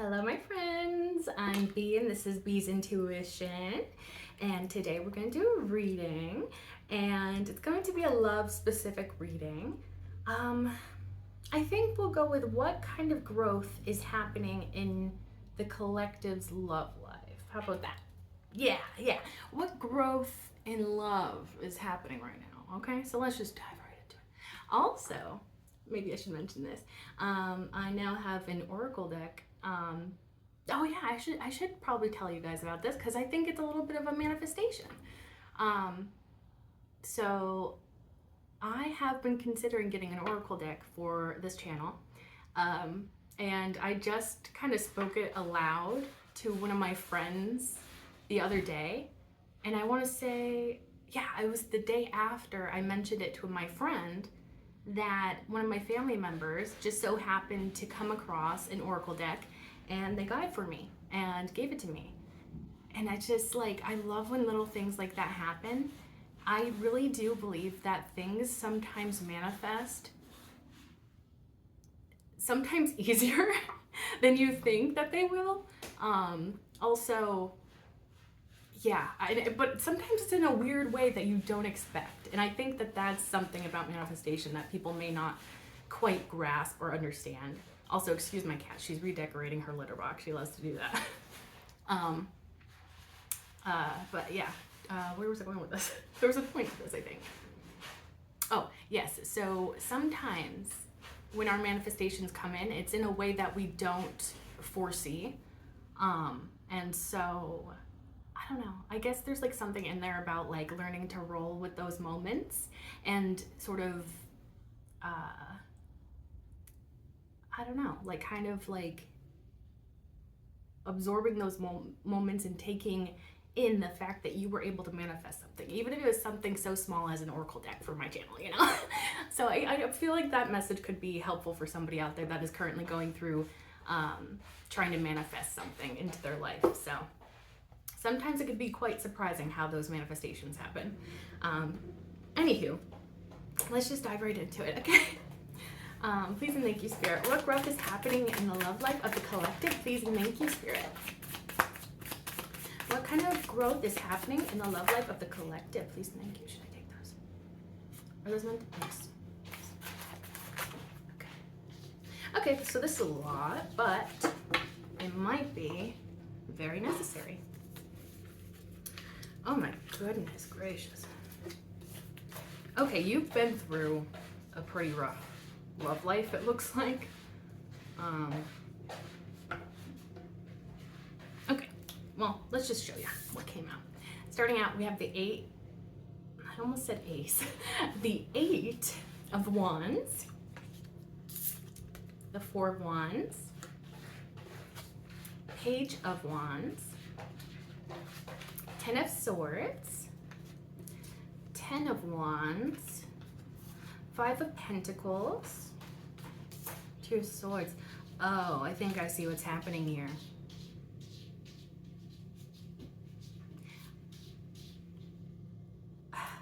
Hello, my friends. I'm Bee, and this is Bee's Intuition. And today we're going to do a reading, and it's going to be a love specific reading. I think we'll go with what kind of growth is happening in the collective's love life. How about that? Yeah. What growth in love is happening right now? Okay, so let's just dive right into it. Also, maybe I should mention this. I now have an oracle deck. Oh yeah, I should probably tell you guys about this because I think it's a little bit of a manifestation. Um, so I have been considering getting an oracle deck for this channel, um, and I just kind of spoke it aloud to one of my friends the other day, and I want to say, yeah, it was the day after I mentioned it to my friend that one of my family members just so happened to come across an oracle deck and they got it for me and gave it to me. And I just I love when little things like that happen. I really do believe that things sometimes manifest sometimes easier than you think that they will. Also, yeah, but sometimes it's in a weird way that you don't expect. And I think that that's something about manifestation that people may not quite grasp or understand. Also, excuse my cat, she's redecorating her litter box. She loves to do that. um, but yeah, where was I going with this? There was a point to this, I think. Oh, yes. So sometimes when our manifestations come in, it's in a way that we don't foresee. And so I don't know. I guess there's something in there about learning to roll with those moments and sort of I don't know, kind of absorbing those moments and taking in the fact that you were able to manifest something, even if it was something so small as an oracle deck for my channel. So I feel like that message could be helpful for somebody out there that is currently going through trying to manifest something into their life. So sometimes it could be quite surprising how those manifestations happen. Anywho, let's just dive right into it, okay? Please and thank you, Spirit. What growth is happening in the love life of the collective? Please and thank you, Spirit. What kind of growth is happening in the love life of the collective? Please and thank you. Should I take those? Are those meant? Yes. Okay, so this is a lot, but it might be very necessary. Oh my goodness gracious. Okay, you've been through a pretty rough love life, it looks like. Okay, well, let's just show you what came out. Starting out, we have the I almost said ace, the 8 of Wands, the 4 of Wands, Page of Wands, 10 of Swords, 10 of Wands, 5 of Pentacles, 2 of Swords. Oh, I think I see what's happening here.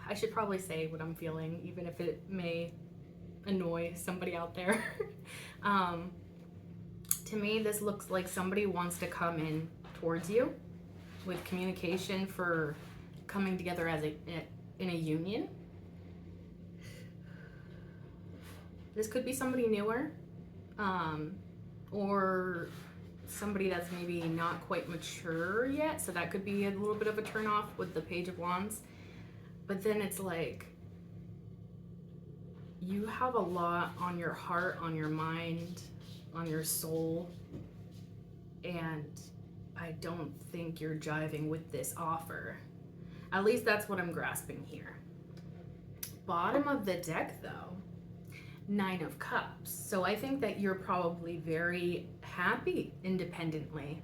I should probably say what I'm feeling, even if it may annoy somebody out there. To me, this looks like somebody wants to come in towards you with communication for coming together as in a union. This could be somebody newer, or somebody that's maybe not quite mature yet, so that could be a little bit of a turnoff with the Page of Wands. But then it's you have a lot on your heart, on your mind, on your soul, and I don't think you're jiving with this offer. At least that's what I'm grasping here. Bottom of the deck, though, 9 of Cups. So I think that you're probably very happy independently.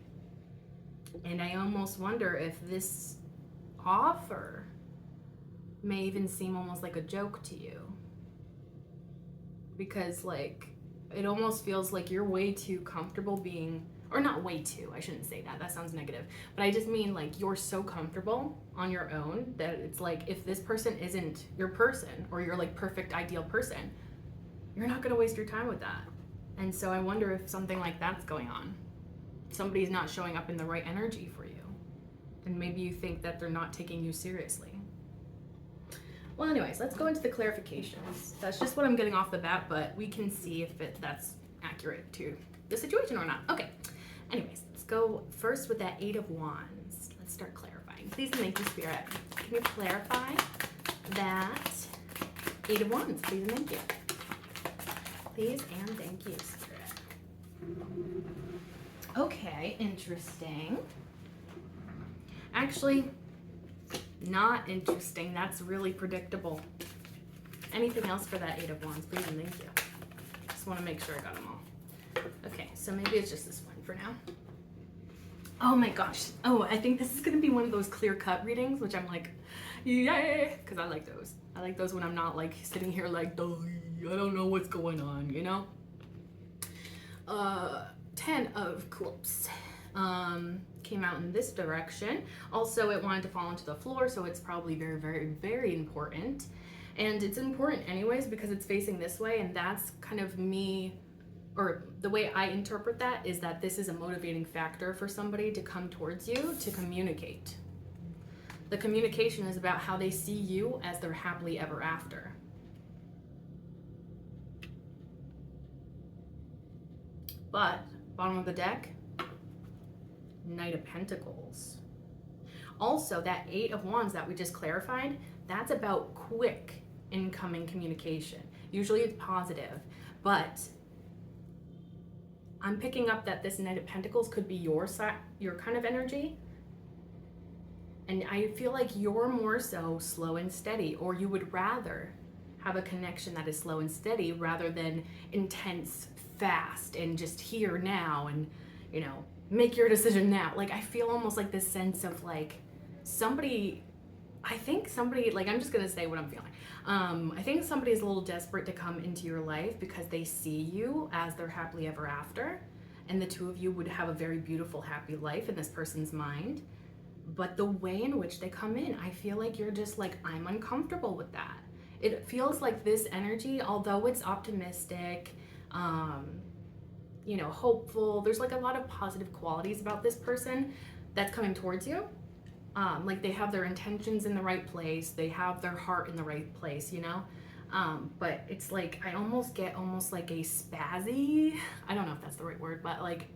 And I almost wonder if this offer may even seem almost like a joke to you. Because it almost feels like you're way too comfortable being, or not way too, I shouldn't say that, that sounds negative, but I just mean you're so comfortable on your own that it's if this person isn't your person, or your perfect ideal person, you're not going to waste your time with that. And so I wonder if something like that's going on. somebody's not showing up in the right energy for you. And maybe you think that they're not taking you seriously. Well, anyways, let's go into the clarifications. That's just what I'm getting off the bat, but we can see if that's accurate to the situation or not. Okay. Anyways, let's go first with that 8 of Wands. Let's start clarifying. Please and thank you, Spirit. Can you clarify that 8 of Wands? Please and thank you. Please and thank you, Spirit. Okay, interesting. Actually, not interesting. That's really predictable. Anything else for that 8 of Wands, please and thank you. Just want to make sure I got them all. Okay, so maybe it's just this one for now. Oh my gosh. Oh, I think this is going to be one of those clear-cut readings, which I'm like, yay, because I like those. I like those when I'm not like sitting here like, I don't know what's going on, you know? 10 of Cups. Came out in this direction. Also, it wanted to fall into the floor, so it's probably very, very, very important. And it's important anyways because it's facing this way, and that's kind of me, or the way I interpret that is that this is a motivating factor for somebody to come towards you to communicate. The communication is about how they see you as their happily ever after. But, bottom of the deck, Knight of Pentacles. Also, that 8 of Wands that we just clarified, that's about quick incoming communication. Usually it's positive, but I'm picking up that this Knight of Pentacles could be your kind of energy. And I feel like you're more so slow and steady, or you would rather have a connection that is slow and steady rather than intense, fast, and just here now and, you know, make your decision now. Like, I feel almost like this sense of like I think somebody, like, I'm just gonna say what I'm feeling. I think somebody is a little desperate to come into your life because they see you as their happily ever after, and the two of you would have a very beautiful, happy life in this person's mind. But the way in which they come in, I feel like you're just like, I'm uncomfortable with that. It feels like this energy, although it's optimistic, you know, hopeful, there's like a lot of positive qualities about this person that's coming towards you. Like they have their intentions in the right place, they have their heart in the right place, you know? But it's like, I almost get almost like a spazzy, I don't know if that's the right word, but like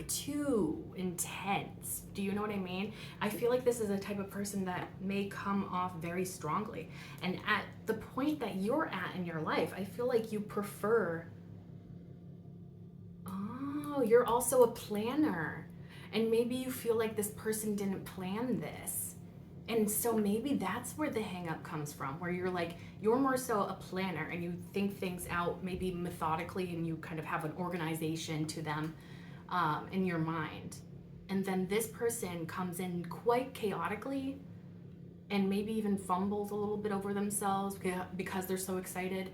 too intense. Do you know what I mean? I feel like this is a type of person that may come off very strongly. And at the point that you're at in your life, I feel like you prefer, oh, you're also a planner. And maybe you feel like this person didn't plan this. And so maybe that's where the hang up comes from, where you're like, you're more so a planner and you think things out maybe methodically and you kind of have an organization to them. In your mind. And then this person comes in quite chaotically and maybe even fumbles a little bit over themselves because they're so excited.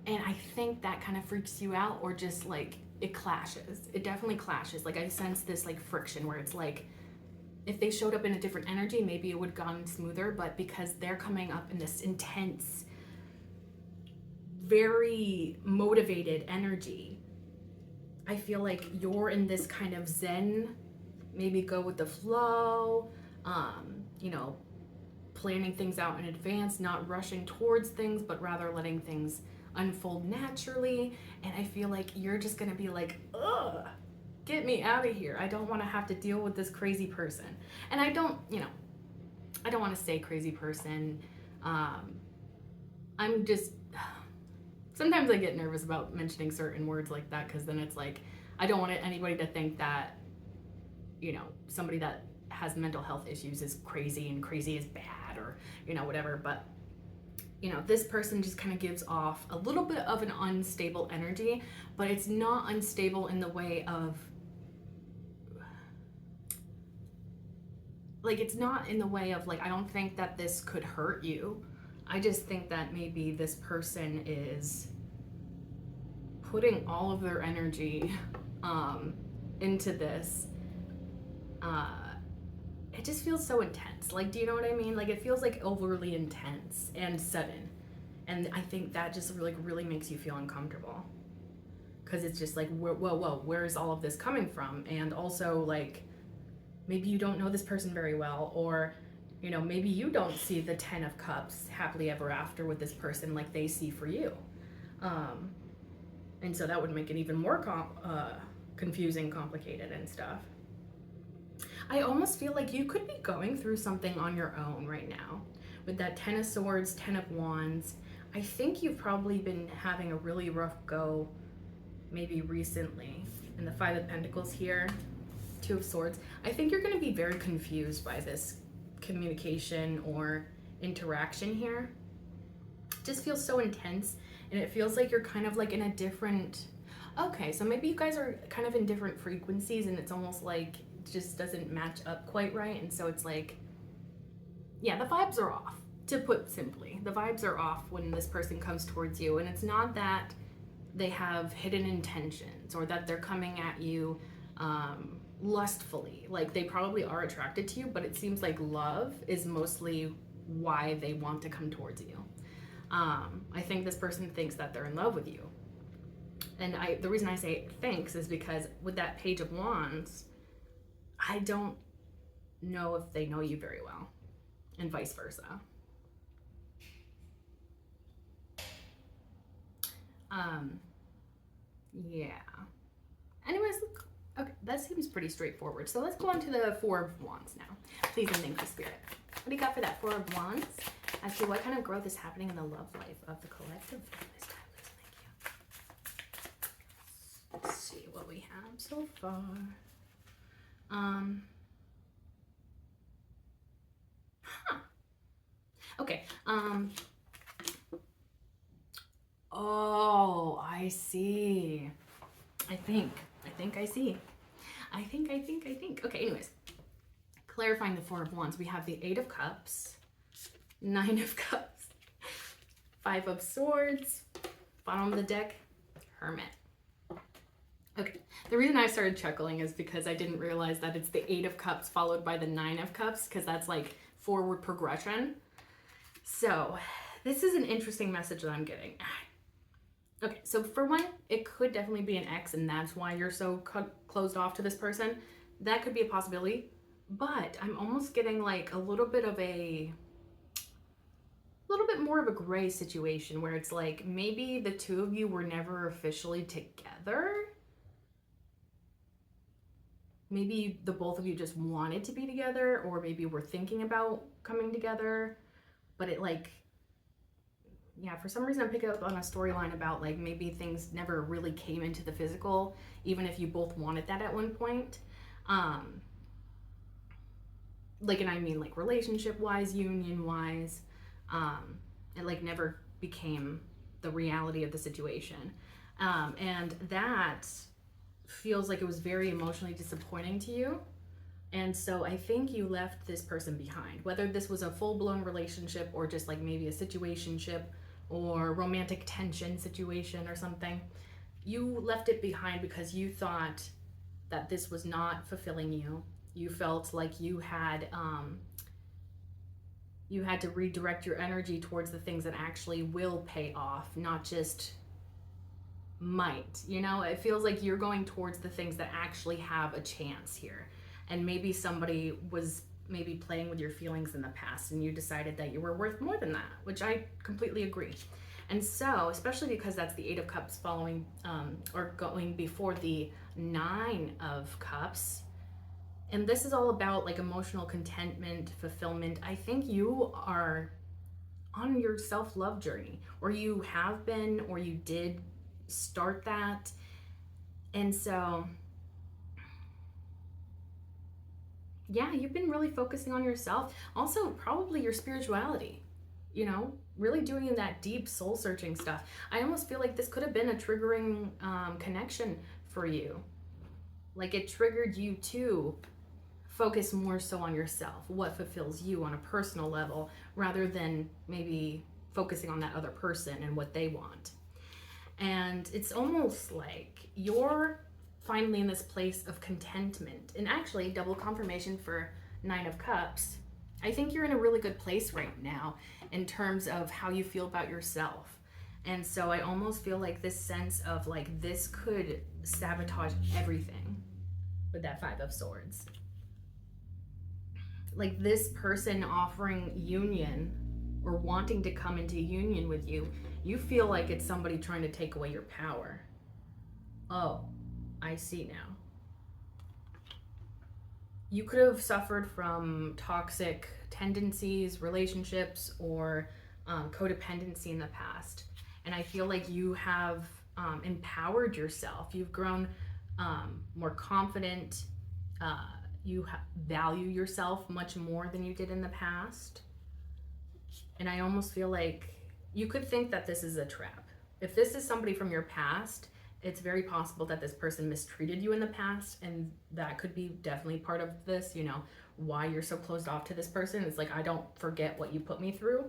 And I think that kind of freaks you out, or just like it clashes. It definitely clashes. Like I sense this like friction where it's like, if they showed up in a different energy, maybe it would have gone smoother, but because they're coming up in this intense, very motivated energy, I feel like you're in this kind of zen, maybe go with the flow, you know, planning things out in advance, not rushing towards things, but rather letting things unfold naturally. And I feel like you're just gonna be like, ugh, get me out of here. I don't wanna have to deal with this crazy person. And I don't, you know, I don't wanna say crazy person. I'm just, sometimes I get nervous about mentioning certain words like that, because then it's like, I don't want anybody to think that, you know, somebody that has mental health issues is crazy and crazy is bad, or, you know, whatever. But, you know, this person just kind of gives off a little bit of an unstable energy, but it's not unstable in the way of, like, it's not in the way of, like, I don't think that this could hurt you. I just think that maybe this person is putting all of their energy into this. It just feels so intense. Like, do you know what I mean? Like, it feels like overly intense and sudden. And I think that just really, really makes you feel uncomfortable. because it's just like, whoa, where's all of this coming from? And also, like, maybe you don't know this person very well, or maybe you don't see the 10 of cups happily ever after with this person like they see for you. And so that would make it even more confusing, complicated, and stuff. I almost feel like you could be going through something on your own right now. With that 10 of Swords, 10 of Wands, I think you've probably been having a really rough go maybe recently. And the 5 of Pentacles here, 2 of Swords. I think you're going to be very confused by this communication or interaction here. It just feels so intense, and it feels like you're kind of like in a different... Okay, so maybe you guys are kind of in different frequencies, and it's almost like it just doesn't match up quite right, and so it's like, yeah, the vibes are off, to put simply. The vibes are off when this person comes towards you, and it's not that they have hidden intentions or that they're coming at you lustfully. Like, they probably are attracted to you, but it seems like love is mostly why they want to come towards you. I think this person thinks that they're in love with you. And the reason I say thinks is because with that Page of Wands, I don't know if they know you very well, and vice versa. Yeah. Anyways, okay, that seems pretty straightforward. So let's go on to the 4 of Wands now. Please and thank you, Spirit. What do you got for that 4 of Wands? As to what kind of growth is happening in the love life of the collective this time, please. Thank you. Let's see what we have so far. Okay. Oh, I see. I think I see. I think. Okay, anyways. Clarifying the 4 of Wands, we have the 8 of Cups, 9 of Cups, 5 of Swords, bottom of the deck, Hermit. Okay, the reason I started chuckling is because I didn't realize that it's the 8 of Cups followed by the 9 of Cups, because that's like forward progression. So this is an interesting message that I'm getting. Okay, so for one, it could definitely be an ex, and that's why you're so closed off to this person. That could be a possibility, but I'm almost getting like a little bit more of a gray situation where it's like maybe the two of you were never officially together. Maybe the both of you just wanted to be together, or maybe were thinking about coming together, but it like, yeah, for some reason I'm picking up on a storyline about like maybe things never really came into the physical, even if you both wanted that at one point. Like, and I mean like relationship wise, union wise, it like never became the reality of the situation. And that feels like it was very emotionally disappointing to you. And so I think you left this person behind, whether this was a full-blown relationship or just like maybe a situationship or romantic tension situation or something. You left it behind because you thought that this was not fulfilling you. You felt like you had to redirect your energy towards the things that actually will pay off, not just might. You know, it feels like you're going towards the things that actually have a chance here. And maybe somebody was maybe playing with your feelings in the past, and you decided that you were worth more than that, which I completely agree. And so, especially because that's the 8 of Cups following or going before the 9 of Cups, and this is all about like emotional contentment, fulfillment. I think you are on your self-love journey, or you have been, or you did start that. And so, yeah, you've been really focusing on yourself. Also, probably your spirituality, you know, really doing that deep soul searching stuff. I almost feel like this could have been a triggering connection for you. Like it triggered you to focus more so on yourself, what fulfills you on a personal level, rather than maybe focusing on that other person and what they want. And it's almost like you're finally in this place of contentment. And actually, double confirmation for 9 of Cups. I think you're in a really good place right now in terms of how you feel about yourself. And so I almost feel like this sense of like this could sabotage everything with that Five of Swords. Like this person offering union or wanting to come into union with you, you feel like it's somebody trying to take away your power. Oh, I see now. You could have suffered from toxic tendencies, relationships, or codependency in the past. And I feel like you have empowered yourself. You've grown more confident. You value yourself much more than you did in the past. And I almost feel like you could think that this is a trap. If this is somebody from your past, it's very possible that this person mistreated you in the past, and that could be definitely part of this, you know, why you're so closed off to this person. It's like, I don't forget what you put me through.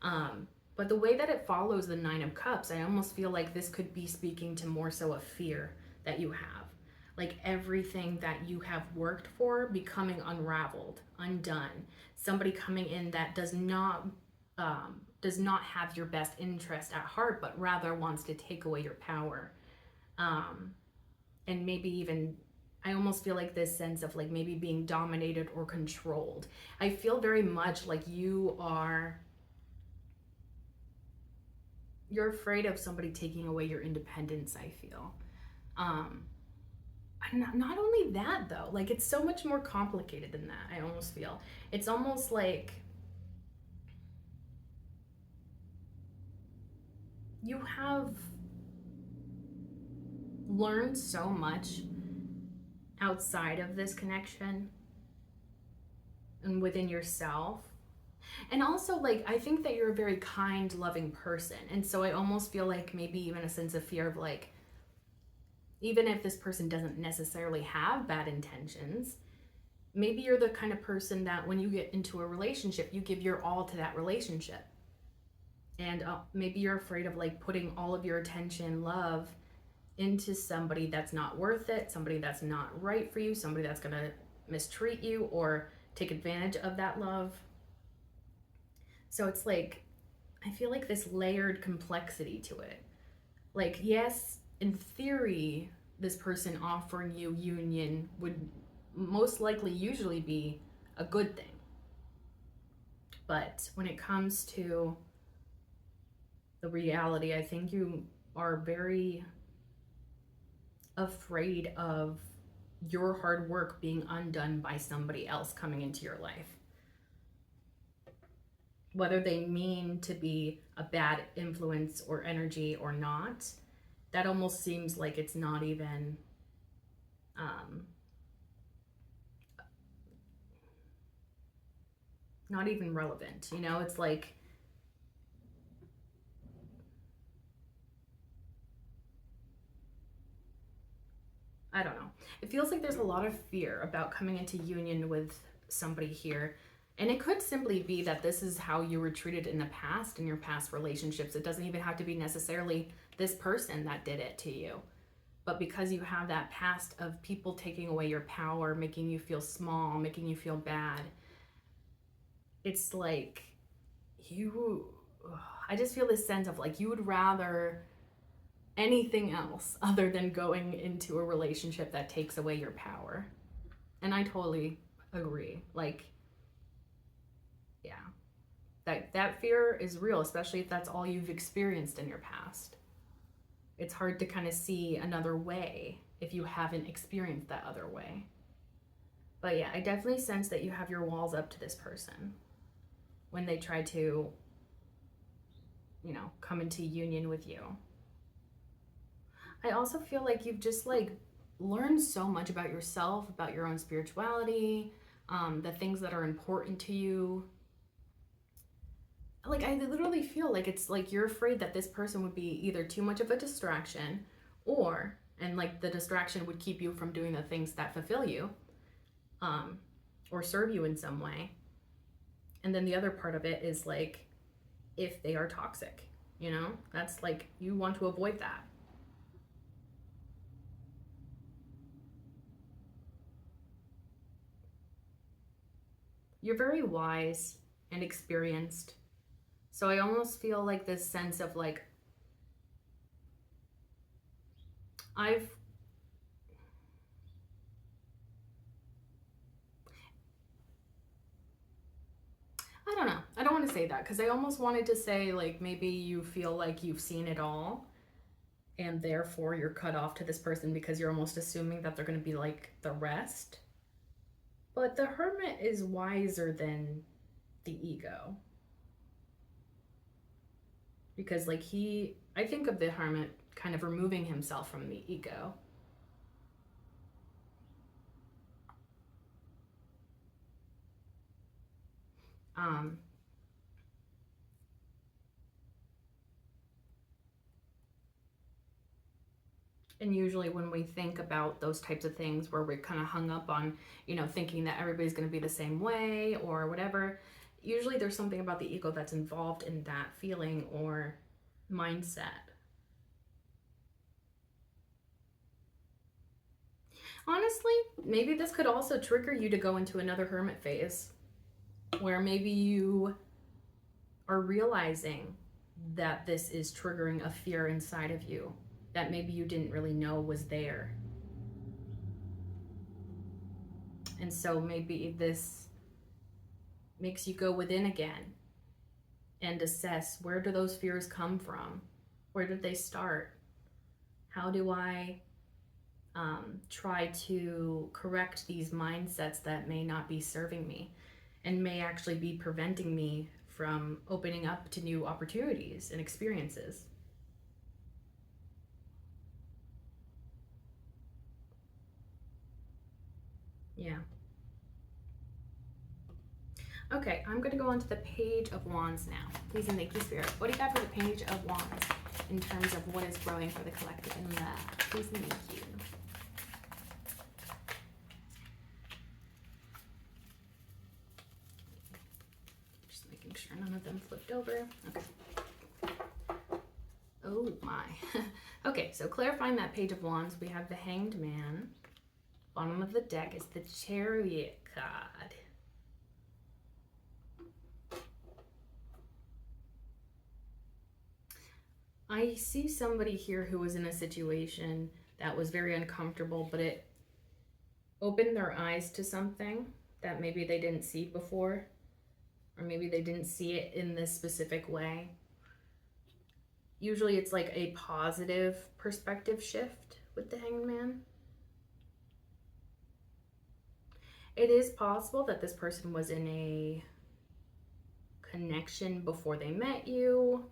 But the way that it follows the Nine of Cups, I almost feel like this could be speaking to more so a fear that you have. Like everything that you have worked for becoming unraveled, undone. Somebody coming in that does not have your best interest at heart, but rather wants to take away your power. And maybe even, I almost feel like this sense of like maybe being dominated or controlled. I feel very much like you're afraid of somebody taking away your independence, I feel. Not only that though, like it's so much more complicated than that. I almost feel it's almost like you have learned so much outside of this connection and within yourself. And also, like, I think that you're a very kind, loving person. And so I almost feel like maybe even a sense of fear of like, even if this person doesn't necessarily have bad intentions, maybe you're the kind of person that when you get into a relationship, you give your all to that relationship. And maybe you're afraid of like putting all of your attention, love into somebody that's not worth it, somebody that's not right for you, somebody that's going to mistreat you or take advantage of that love. So it's like, I feel like this layered complexity to it. Like, yes, in theory, this person offering you union would most likely usually be a good thing. But when it comes to the reality, I think you are very afraid of your hard work being undone by somebody else coming into your life. Whether they mean to be a bad influence or energy or not, that almost seems like it's not even relevant. You know, it's like I don't know. It feels like there's a lot of fear about coming into union with somebody here. And it could simply be that this is how you were treated in the past, in your past relationships. It doesn't even have to be necessarily this person that did it to you. But because you have that past of people taking away your power, making you feel small, making you feel bad, it's like I just feel this sense of like you would rather anything else other than going into a relationship that takes away your power. And I totally agree. Like, yeah, that fear is real, especially if that's all you've experienced in your past. It's hard to kind of see another way if you haven't experienced that other way. But yeah, I definitely sense that you have your walls up to this person when they try to, you know, come into union with you. I also feel like you've just like learned so much about yourself, about your own spirituality, the things that are important to you. Like I literally feel like it's like you're afraid that this person would be either too much of a distraction and like the distraction would keep you from doing the things that fulfill you, or serve you in some way. And then the other part of it is like if they are toxic, you know, that's like you want to avoid that. You're very wise and experienced. So I almost feel like this sense of like I don't know. I don't want to say that because I almost wanted to say, like, maybe you feel like you've seen it all and therefore you're cut off to this person because you're almost assuming that they're going to be like the rest. But the hermit is wiser than the ego. Because, like, I think of the hermit kind of removing himself from the ego. And usually when we think about those types of things where we're kind of hung up on, thinking that everybody's going to be the same way or whatever, usually there's something about the ego that's involved in that feeling or mindset. Honestly, maybe this could also trigger you to go into another hermit phase where maybe you are realizing that this is triggering a fear inside of you that maybe you didn't really know was there. And so maybe this makes you go within again and assess, where do those fears come from? Where did they start? How do I try to correct these mindsets that may not be serving me and may actually be preventing me from opening up to new opportunities and experiences? Yeah. Okay, I'm going to go on to the Page of Wands now. Please and thank you, Spirit. What do you got for the Page of Wands in terms of what is growing for the collective in that? Please and thank you. Just making sure none of them flipped over. Okay. Oh my. Okay, so clarifying that Page of Wands, we have the Hanged Man. Bottom of the deck is the Chariot card. I see somebody here who was in a situation that was very uncomfortable, but it opened their eyes to something that maybe they didn't see before, or maybe they didn't see it in this specific way. Usually it's like a positive perspective shift with the Hanged Man. It is possible that this person was in a connection before they met you,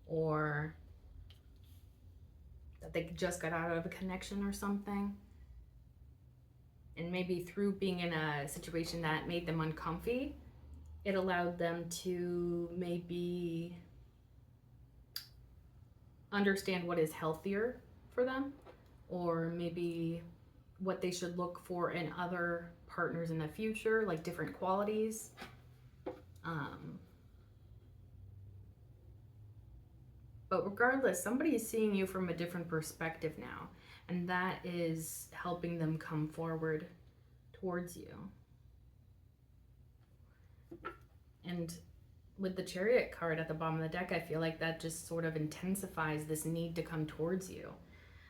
or that they just got out of a connection or something. And maybe through being in a situation that made them uncomfy, it allowed them to maybe understand what is healthier for them, or maybe what they should look for in other partners in the future, like different qualities. But regardless, somebody is seeing you from a different perspective now, and that is helping them come forward towards you. And with the Chariot card at the bottom of the deck, I feel like that just sort of intensifies this need to come towards you.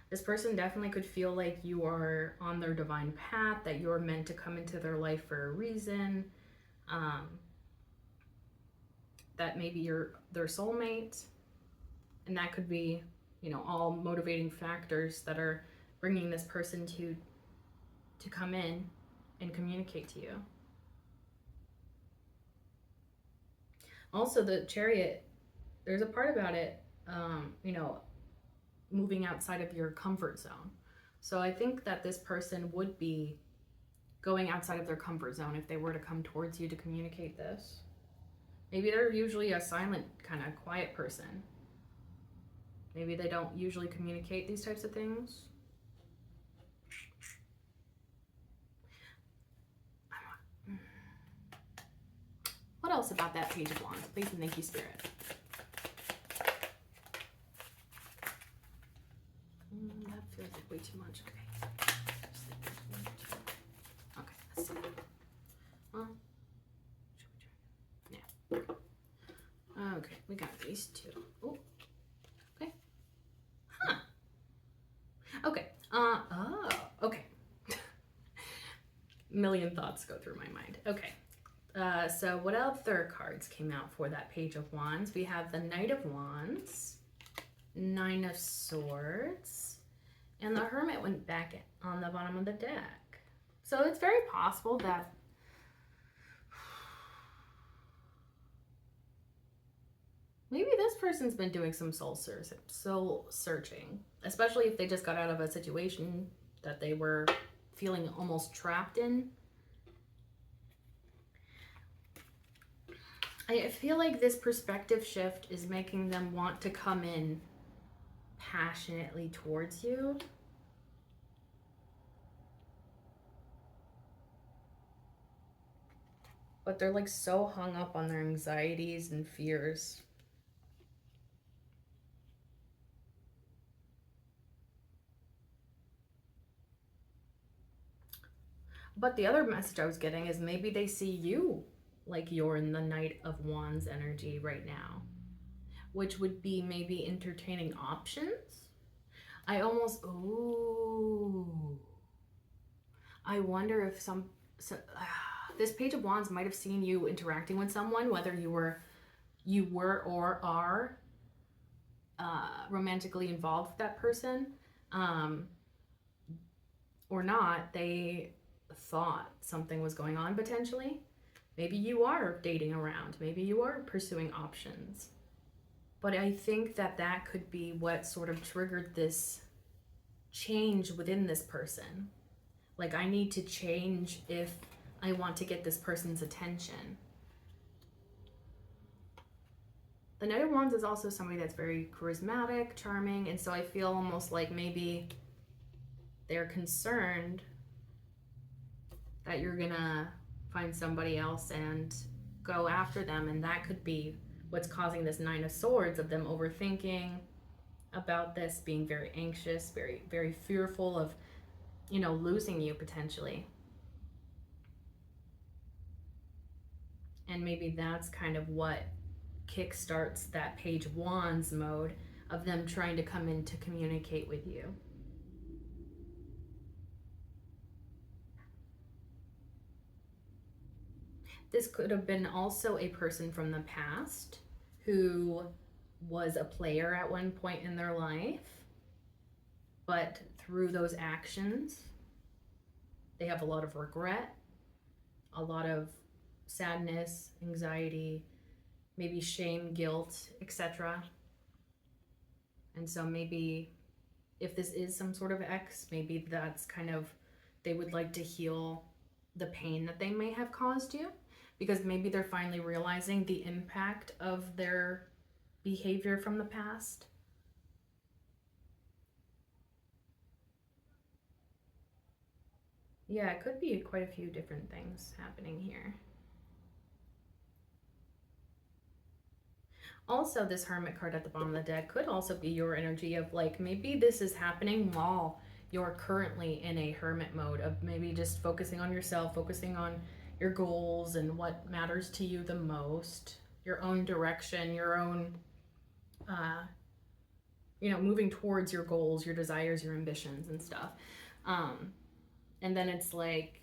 This person definitely could feel like you are on their divine path, that you're meant to come into their life for a reason, that maybe you're their soulmate. And that could be, all motivating factors that are bringing this person to come in and communicate to you. Also, the Chariot, there's a part about it, moving outside of your comfort zone. So I think that this person would be going outside of their comfort zone if they were to come towards you to communicate this. Maybe they're usually a silent, kind of quiet person. Maybe they don't usually communicate these types of things. What else about that Page of Wands? Please and thank you, Spirit. That feels like way too much. Okay. Okay, let's see. Well, yeah. Okay, we got these two. Oh. Okay. Huh. Okay, Oh, okay. Million thoughts go through my mind. Okay. So what other cards came out for that Page of Wands? We have the Knight of Wands, Nine of Swords, and the Hermit went back on the bottom of the deck. So it's very possible that maybe this person's been doing some soul searching, especially if they just got out of a situation that they were feeling almost trapped in. I feel like this perspective shift is making them want to come in passionately towards you. But they're like so hung up on their anxieties and fears. But the other message I was getting is maybe they see you like you're in the Knight of Wands energy right now, which would be maybe entertaining options. I wonder if this Page of Wands might have seen you interacting with someone, whether you were or are romantically involved with that person, or not. They thought something was going on potentially. Maybe you are dating around. Maybe you are pursuing options. But I think that could be what sort of triggered this change within this person. Like, I need to change if I want to get this person's attention. The Knight of Wands is also somebody that's very charismatic, charming, and so I feel almost like maybe they're concerned that you're gonna find somebody else and go after them, and that could be what's causing this Nine of Swords, of them overthinking about this, being very anxious, very, very fearful of, losing you potentially. And maybe that's kind of what kickstarts that Page of Wands mode of them trying to come in to communicate with you. This could have been also a person from the past who was a player at one point in their life, but through those actions, they have a lot of regret, a lot of sadness, anxiety, maybe shame, guilt, etc. And so maybe if this is some sort of ex, maybe that's kind of, they would like to heal the pain that they may have caused you, because maybe they're finally realizing the impact of their behavior from the past. Yeah, it could be quite a few different things happening here. Also, this Hermit card at the bottom of the deck could also be your energy of like, maybe this is happening while you're currently in a hermit mode of maybe just focusing on yourself, focusing on your goals and what matters to you the most, your own direction, your own, moving towards your goals, your desires, your ambitions and stuff. And then it's like,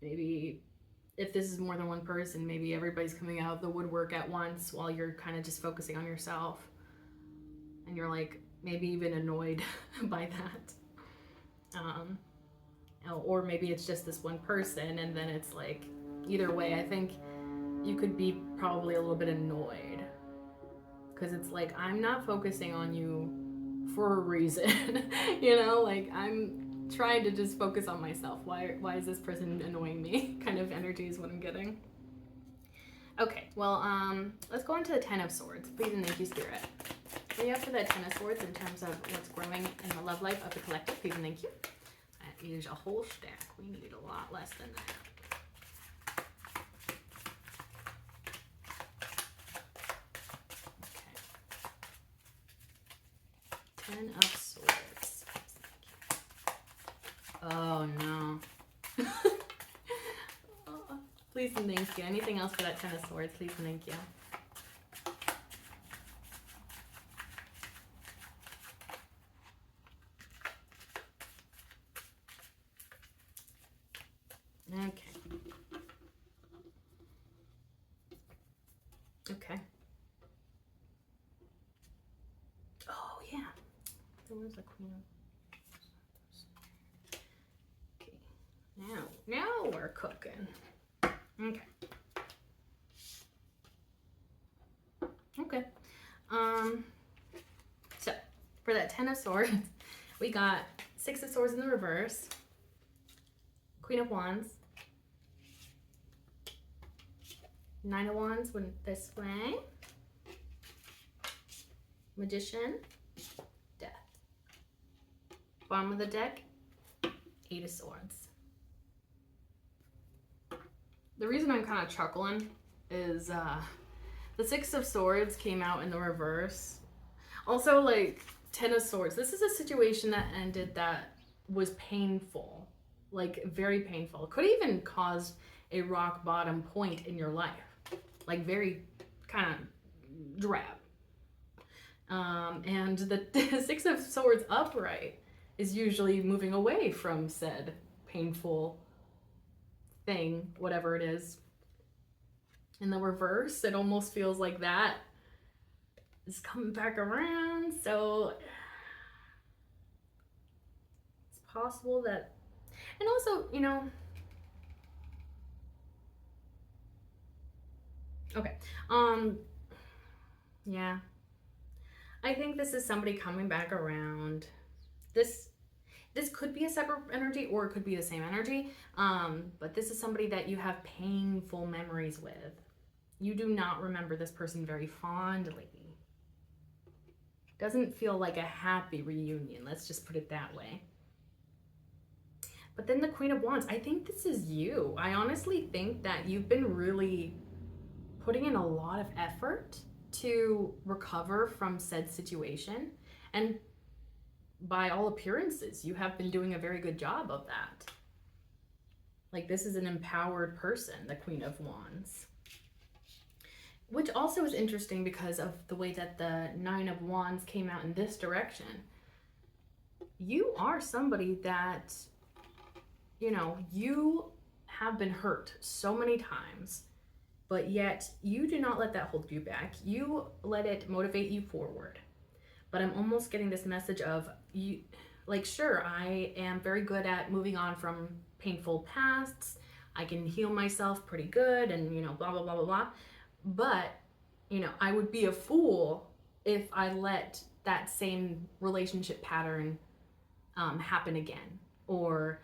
maybe if this is more than one person, maybe everybody's coming out of the woodwork at once while you're kind of just focusing on yourself. And you're like, maybe even annoyed by that. Or maybe it's just this one person, and then it's like, either way, I think you could be probably a little bit annoyed. Because it's like, I'm not focusing on you for a reason. Like, I'm trying to just focus on myself. Why is this person annoying me? Kind of energy is what I'm getting. Okay, well, let's go on to the Ten of Swords. Please and thank you, Spirit. What do you have for the Ten of Swords in terms of what's growing in the love life of the collective? Please and thank you. That is a whole stack. We need a lot less than that. Okay. Ten of Swords. Oh no. Please and thank you. Anything else for that Ten of Swords? Please and thank you. Okay. Okay. Oh, yeah. There was a Queen of... Okay. Now we're cooking. Okay. Okay. So for that 10 of Swords, we got 6 of Swords in the reverse, Queen of Wands, 9 of Wands went this way, Magician, Death. Bottom of the deck, 8 of Swords. The reason I'm kind of chuckling is the 6 of Swords came out in the reverse. Also, like, 10 of Swords. This is a situation that ended that was painful. Like, very painful. It could even cause a rock bottom point in your life. Like, very kind of drab. And the 6 of Swords upright is usually moving away from said painful thing, whatever it is. In the reverse, it almost feels like that is coming back around. So it's possible that, and also, you know, okay, yeah, I think this is somebody coming back around. This could be a separate energy or it could be the same energy, but this is somebody that you have painful memories with. You do not remember this person very fondly. Doesn't feel like a happy reunion, let's just put it that way. But then the Queen of Wands, I think this is you. I honestly think that you've been really putting in a lot of effort to recover from said situation. And by all appearances, you have been doing a very good job of that. Like, this is an empowered person, the Queen of Wands. Which also is interesting because of the way that the 9 of Wands came out in this direction. You are somebody that, you know, you have been hurt so many times, but yet you do not let that hold you back. You let it motivate you forward. But I'm almost getting this message of, you, like, sure, I am very good at moving on from painful pasts. I can heal myself pretty good and, you know, blah, blah, blah, blah, blah. But, you know, I would be a fool if I let that same relationship pattern happen again. Or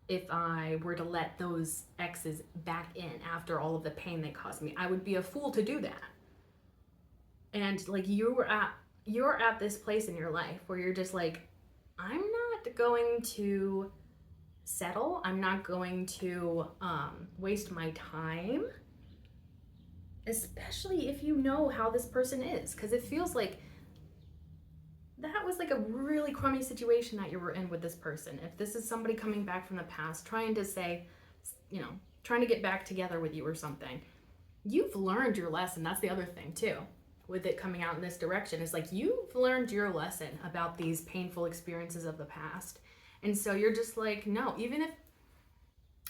if I were to let those exes back in after all of the pain they caused me. I would be a fool to do that. And, like, you're at this place in your life where you're just like, I'm not going to settle. I'm not going to waste my time. Especially if you know how this person is. Because it feels like that was like a really crummy situation that you were in with this person. If this is somebody coming back from the past, trying to say, you know, trying to get back together with you or something, you've learned your lesson. That's the other thing too, with it coming out in this direction, is like, you've learned your lesson about these painful experiences of the past. And so you're just like, no, even if,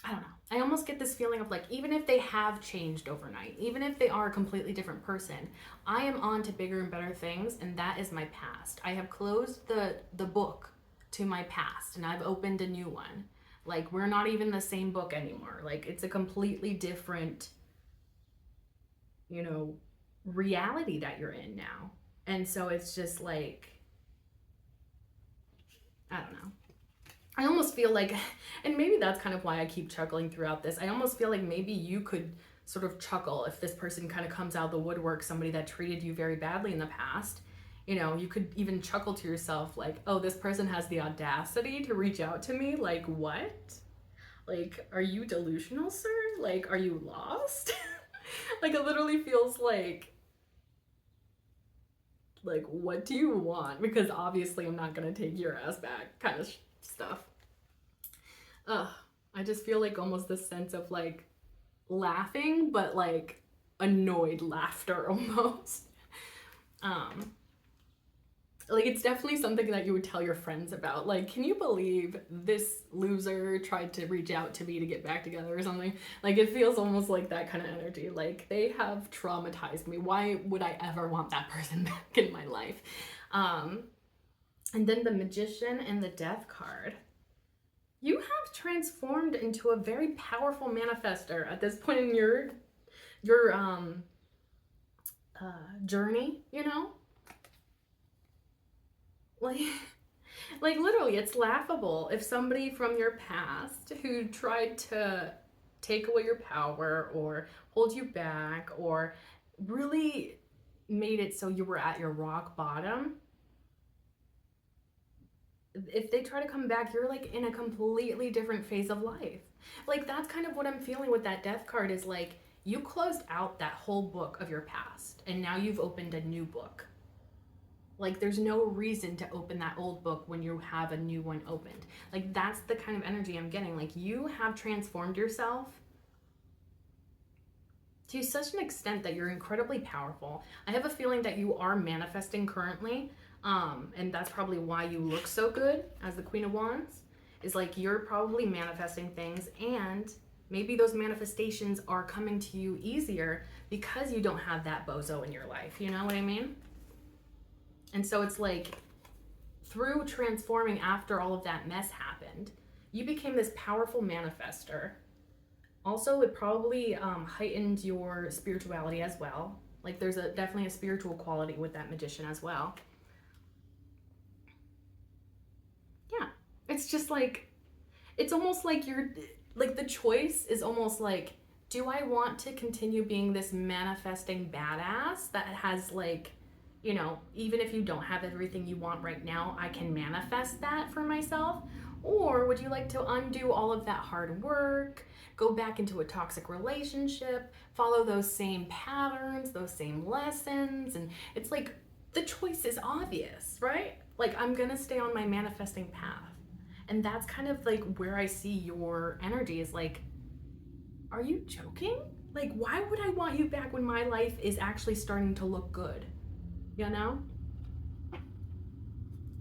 I don't know, I almost get this feeling of like, even if they have changed overnight, even if they are a completely different person, I am on to bigger and better things, and that is my past. I have closed the book to my past, and I've opened a new one. Like, we're not even the same book anymore. Like, it's a completely different, you know, reality that you're in now. And so it's just like, I don't know. I almost feel like, and maybe that's kind of why I keep chuckling throughout this, I almost feel like maybe you could sort of chuckle if this person kind of comes out of the woodwork, somebody that treated you very badly in the past. You know, you could even chuckle to yourself like, oh, this person has the audacity to reach out to me? Like, what? Like, are you delusional, sir? Like, are you lost? Like, it literally feels like, what do you want? Because obviously I'm not gonna take your ass back kind of stuff. I just feel like almost this sense of like laughing, but like annoyed laughter almost. Like, it's definitely something that you would tell your friends about. Like, can you believe this loser tried to reach out to me to get back together or something? Like, it feels almost like that kind of energy. Like, they have traumatized me. Why would I ever want that person back in my life? And then the Magician and the Death card. You have transformed into a very powerful manifester at this point in your journey, you know? Like, like literally, it's laughable if somebody from your past who tried to take away your power or hold you back or really made it so you were at your rock bottom, if they try to come back, you're like in a completely different phase of life. Like, that's kind of what I'm feeling with that death card, is like you closed out that whole book of your past and now you've opened a new book. Like, there's no reason to open that old book when you have a new one opened. Like, that's the kind of energy I'm getting. Like, you have transformed yourself to such an extent that you're incredibly powerful. I have a feeling that you are manifesting currently, and that's probably why you look so good as the Queen of Wands, is like you're probably manifesting things, and maybe those manifestations are coming to you easier because you don't have that bozo in your life. You know what I mean? And so it's like, through transforming after all of that mess happened, you became this powerful manifester. Also, it probably heightened your spirituality as well. Like, there's definitely a spiritual quality with that Magician as well. Yeah, it's just like, it's almost like you're, like, the choice is almost like, do I want to continue being this manifesting badass that has, like, you know, even if you don't have everything you want right now, I can manifest that for myself? Or would you like to undo all of that hard work, go back into a toxic relationship, follow those same patterns, those same lessons? And it's like, the choice is obvious, right? Like, I'm gonna stay on my manifesting path. And that's kind of like where I see your energy, is like, are you joking? Like, why would I want you back when my life is actually starting to look good? You know?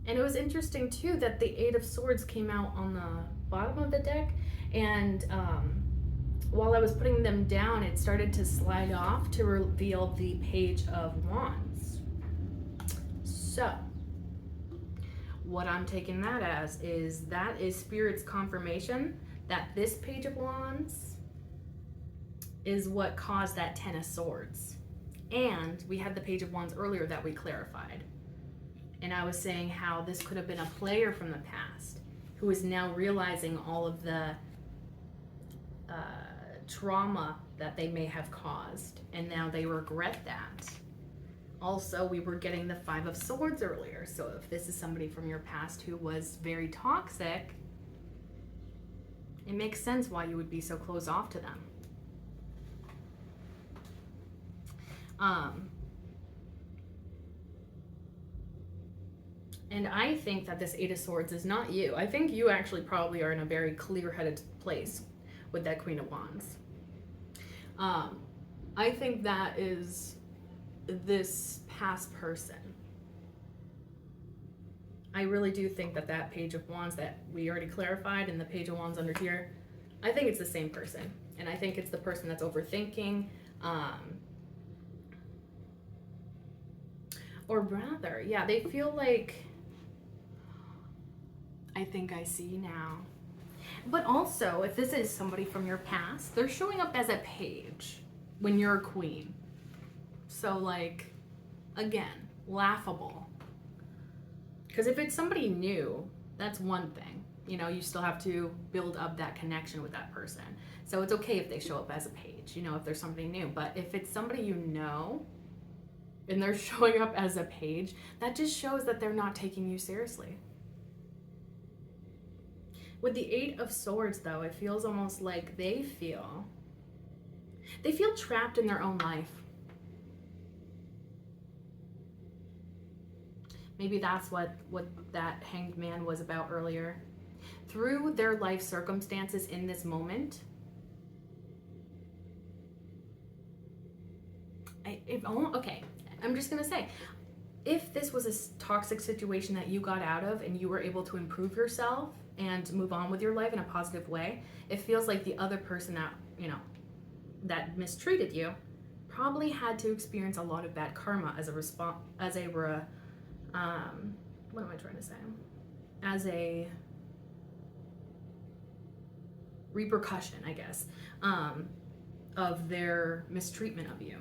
And it was interesting too that the Eight of Swords came out on the bottom of the deck, and while I was putting them down, it started to slide off to reveal the Page of Wands. So, what I'm taking that as is that is Spirit's confirmation that this Page of Wands is what caused that Ten of Swords. And we had the Page of Wands earlier that we clarified. And I was saying how this could have been a player from the past who is now realizing all of the trauma that they may have caused, and now they regret that. Also, we were getting the Five of Swords earlier, so if this is somebody from your past who was very toxic, it makes sense why you would be so closed off to them. And I think that this Eight of Swords is not you. I think you actually probably are in a very clear-headed place with that Queen of Wands. I think that is this past person. I really do think that that Page of Wands that we already clarified and the Page of Wands under here, I think it's the same person. And I think it's the person that's overthinking, or rather, yeah, they feel like, I think I see now. But also, if this is somebody from your past, they're showing up as a page when you're a queen. So, like, again, laughable. Because if it's somebody new, that's one thing. You know, you still have to build up that connection with that person. So it's okay if they show up as a page, you know, if there's somebody new. But if it's somebody you know and they're showing up as a page, that just shows that they're not taking you seriously. With the Eight of Swords, though, it feels almost like they feel trapped in their own life. Maybe that's what that Hanged Man was about earlier. Through their life circumstances in this moment, okay, I'm just gonna say, if this was a toxic situation that you got out of and you were able to improve yourself and move on with your life in a positive way, it feels like the other person that, that mistreated you probably had to experience a lot of bad karma as a response, what am I trying to say? As a repercussion, I guess, of their mistreatment of you.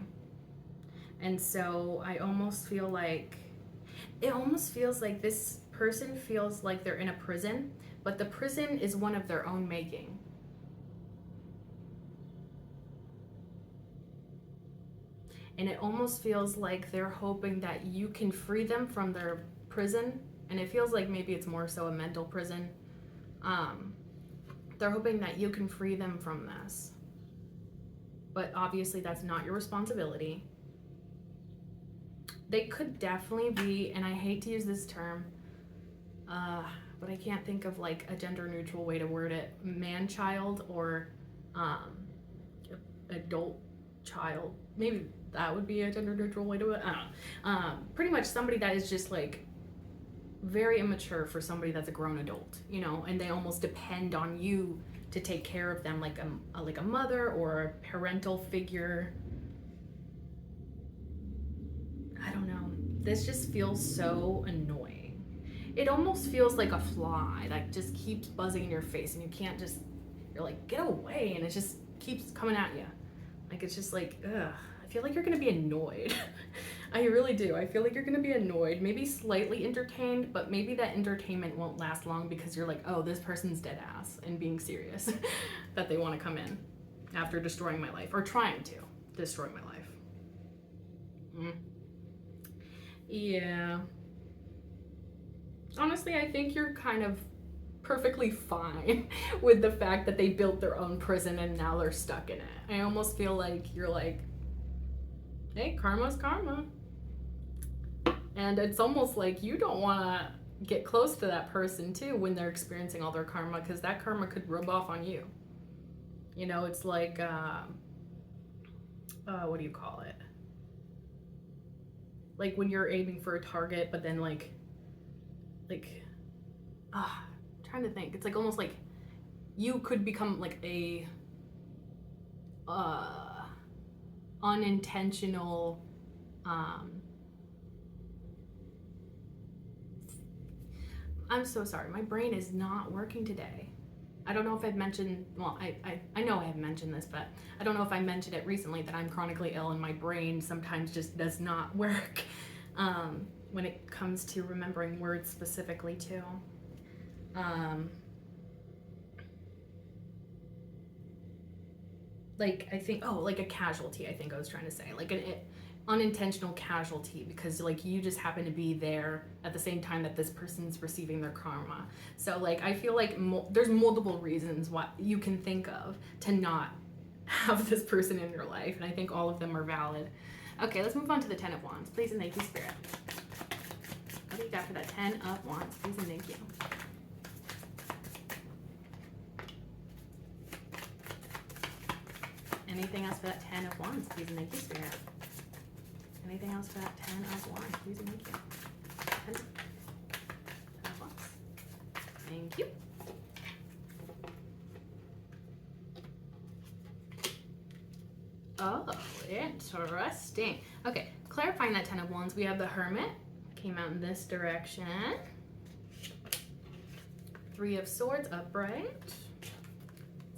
And so it almost feels like this person feels like they're in a prison, but the prison is one of their own making. And it almost feels like they're hoping that you can free them from their prison. And it feels like maybe it's more so a mental prison. They're hoping that you can free them from this. But obviously that's not your responsibility. They could definitely be, and I hate to use this term, but I can't think of like a gender neutral way to word it, man-child or adult child. Maybe that would be a gender neutral way to it. I don't know. Pretty much somebody that is just like very immature for somebody that's a grown adult, and they almost depend on you to take care of them like a mother or a parental figure. I don't know. This just feels so annoying. It almost feels like a fly that just keeps buzzing in your face and you're like, get away, and it just keeps coming at you. Like, it's just like, ugh. I feel like you're gonna be annoyed. I really do. I feel like you're gonna be annoyed, maybe slightly entertained, but maybe that entertainment won't last long because you're like, oh, this person's dead ass and being serious that they want to come in after destroying my life or trying to destroy my life. Yeah. Honestly, I think you're kind of perfectly fine with the fact that they built their own prison and now they're stuck in it. I almost feel like you're like, hey, karma's karma. And it's almost like you don't want to get close to that person too when they're experiencing all their karma, because that karma could rub off on you. It's like, what do you call it? Like when you're aiming for a target, but then I'm trying to think. It's like almost like you could become like a unintentional I'm so sorry, my brain is not working today. I don't know if I've mentioned, well, I know I have mentioned this, but I don't know if I mentioned it recently that I'm chronically ill and my brain sometimes just does not work when it comes to remembering words specifically too. Like I think, like a casualty, I think I was trying to say, like an unintentional casualty, because like you just happen to be there at the same time that this person's receiving their karma. So like I feel like there's multiple reasons what you can think of to not have this person in your life, and I think all of them are valid. Okay, let's move on to the 10 of Wands. Please and thank you, Spirit. What do you got for that 10 of Wands? Please and thank you. Anything else for that 10 of Wands? Please and thank you, Spirit. Anything else for that 10 of Wands? Please and thank you. 10 of Wands. Thank you. Oh, interesting. Okay, clarifying that 10 of Wands, we have the Hermit. Came out in this direction. 3 of Swords, upright.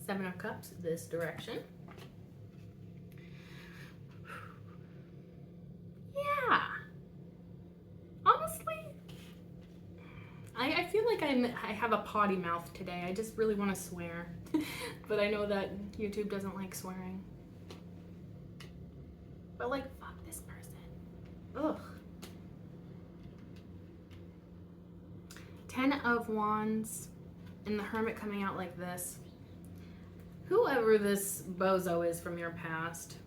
7 of Cups, this direction. Yeah. Honestly, I feel like I have a potty mouth today. I just really want to swear. But I know that YouTube doesn't like swearing. But like, fuck this person. Ugh. 10 of Wands and the Hermit coming out like this. Whoever this bozo is from your past,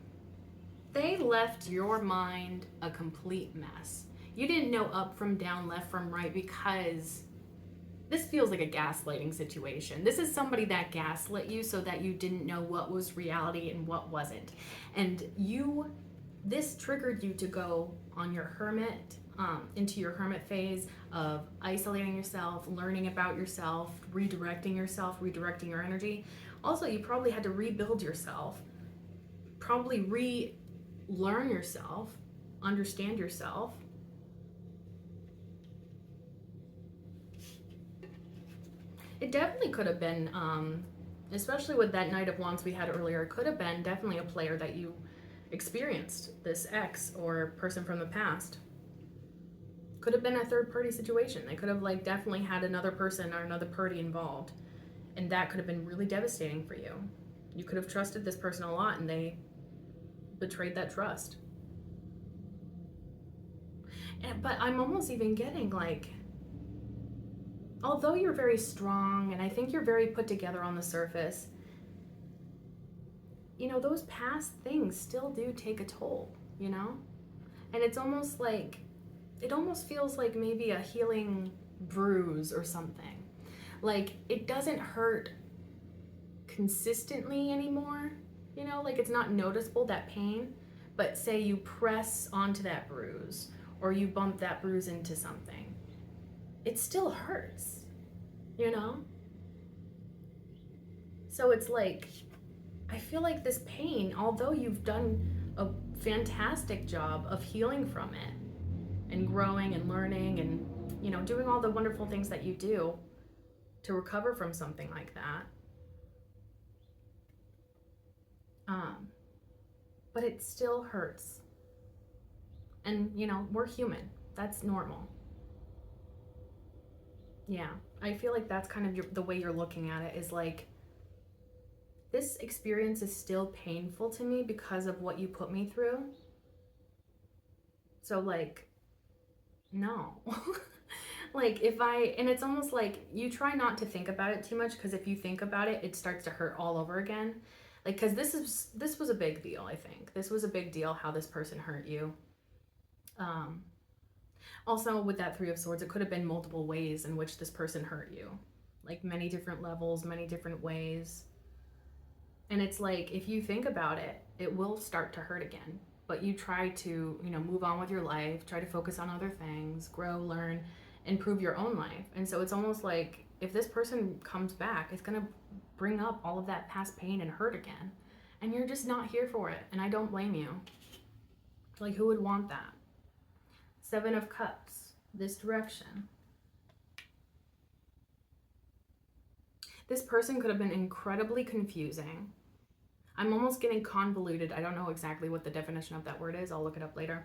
they left your mind a complete mess. You didn't know up from down, left from right, because this feels like a gaslighting situation. This is somebody that gaslit you so that you didn't know what was reality and what wasn't. And this triggered you to go on your Hermit into your hermit phase of isolating yourself, learning about yourself, redirecting redirecting your energy. Also, you probably had to rebuild yourself, probably relearn yourself, understand yourself. It definitely could have been, especially with that Knight of Wands we had earlier, it could have been definitely a player that you experienced, this ex or person from the past. Could have been a third party situation. They could have like definitely had another person or another party involved, and that could have been really devastating for you. You could have trusted this person a lot and they betrayed that trust. But I'm almost even getting like, although you're very strong and I think you're very put together on the surface, you know, those past things still do take a toll, you know? And it's almost like, it almost feels like maybe a healing bruise or something. Like it doesn't hurt consistently anymore, you know, like it's not noticeable, that pain, but say you press onto that bruise or you bump that bruise into something, it still hurts, you know? So it's like, I feel like this pain, although you've done a fantastic job of healing from it and growing and learning and, you know, doing all the wonderful things that you do to recover from something like that, but it still hurts. And, you know, we're human. That's normal. Yeah, I feel like that's kind of the way you're looking at it, is like, this experience is still painful to me because of what you put me through. So like, no. Like and it's almost like you try not to think about it too much, because if you think about it, it starts to hurt all over again. Like, because this was a big deal. I think this was a big deal how this person hurt you. Also, with that Three of Swords, it could have been multiple ways in which this person hurt you, like many different levels, many different ways. And it's like, if you think about it, it will start to hurt again. But you try to, you know, move on with your life, try to focus on other things, grow, learn, improve your own life. And so it's almost like if this person comes back, it's going to bring up all of that past pain and hurt again. And you're just not here for it. And I don't blame you. Like, who would want that? Seven of Cups, this direction. This person could have been incredibly confusing. I'm almost getting convoluted. I don't know exactly what the definition of that word is. I'll look it up later.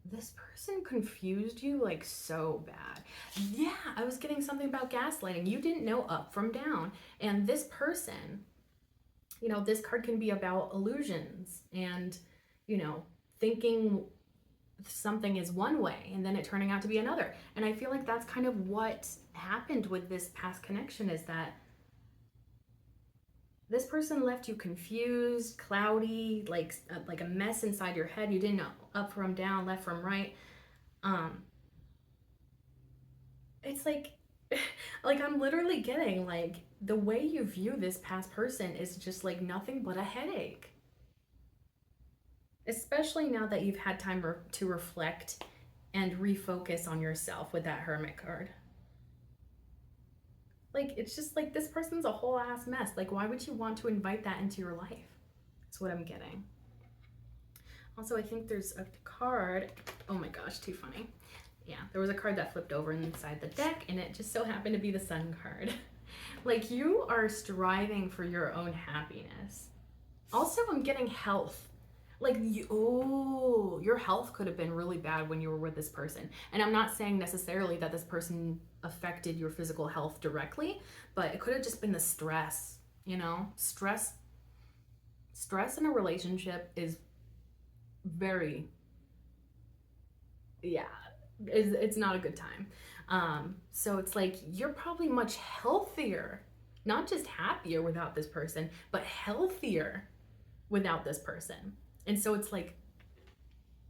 This person confused you like so bad. Yeah, I was getting something about gaslighting. You didn't know up from down. And this person, you know, this card can be about illusions and, you know, thinking something is one way and then it turning out to be another. And I feel like that's kind of what happened with this past connection, is that this person left you confused, cloudy, like a mess inside your head. You didn't know up from down, left from right. It's like, like I'm literally getting like the way you view this past person is just like nothing but a headache. Especially now that you've had time to reflect and refocus on yourself with that Hermit card. Like, it's just like this person's a whole ass mess. Like, why would you want to invite that into your life? That's what I'm getting. Also, I think there's a card. Oh my gosh, too funny. Yeah, there was a card that flipped over inside the deck, and it just so happened to be the Sun card. Like, you are striving for your own happiness. Also, I'm getting health. Like, your health could have been really bad when you were with this person. And I'm not saying necessarily that this person affected your physical health directly, but it could have just been the stress, you know? Stress in a relationship is very, yeah, it's not a good time. So it's like, you're probably much healthier, not just happier without this person, but healthier without this person. And so it's like,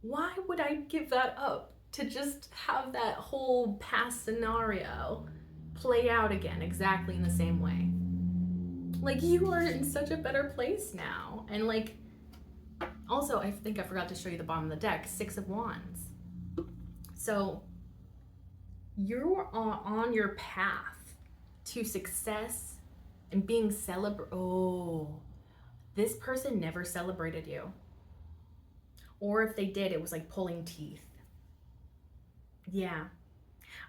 why would I give that up to just have that whole past scenario play out again exactly in the same way? Like, you are in such a better place now. And like, Also, I think I forgot to show you the bottom of the deck, Six of Wands. So you're on your path to success and being oh, this person never celebrated you. Or if they did, it was like pulling teeth. Yeah.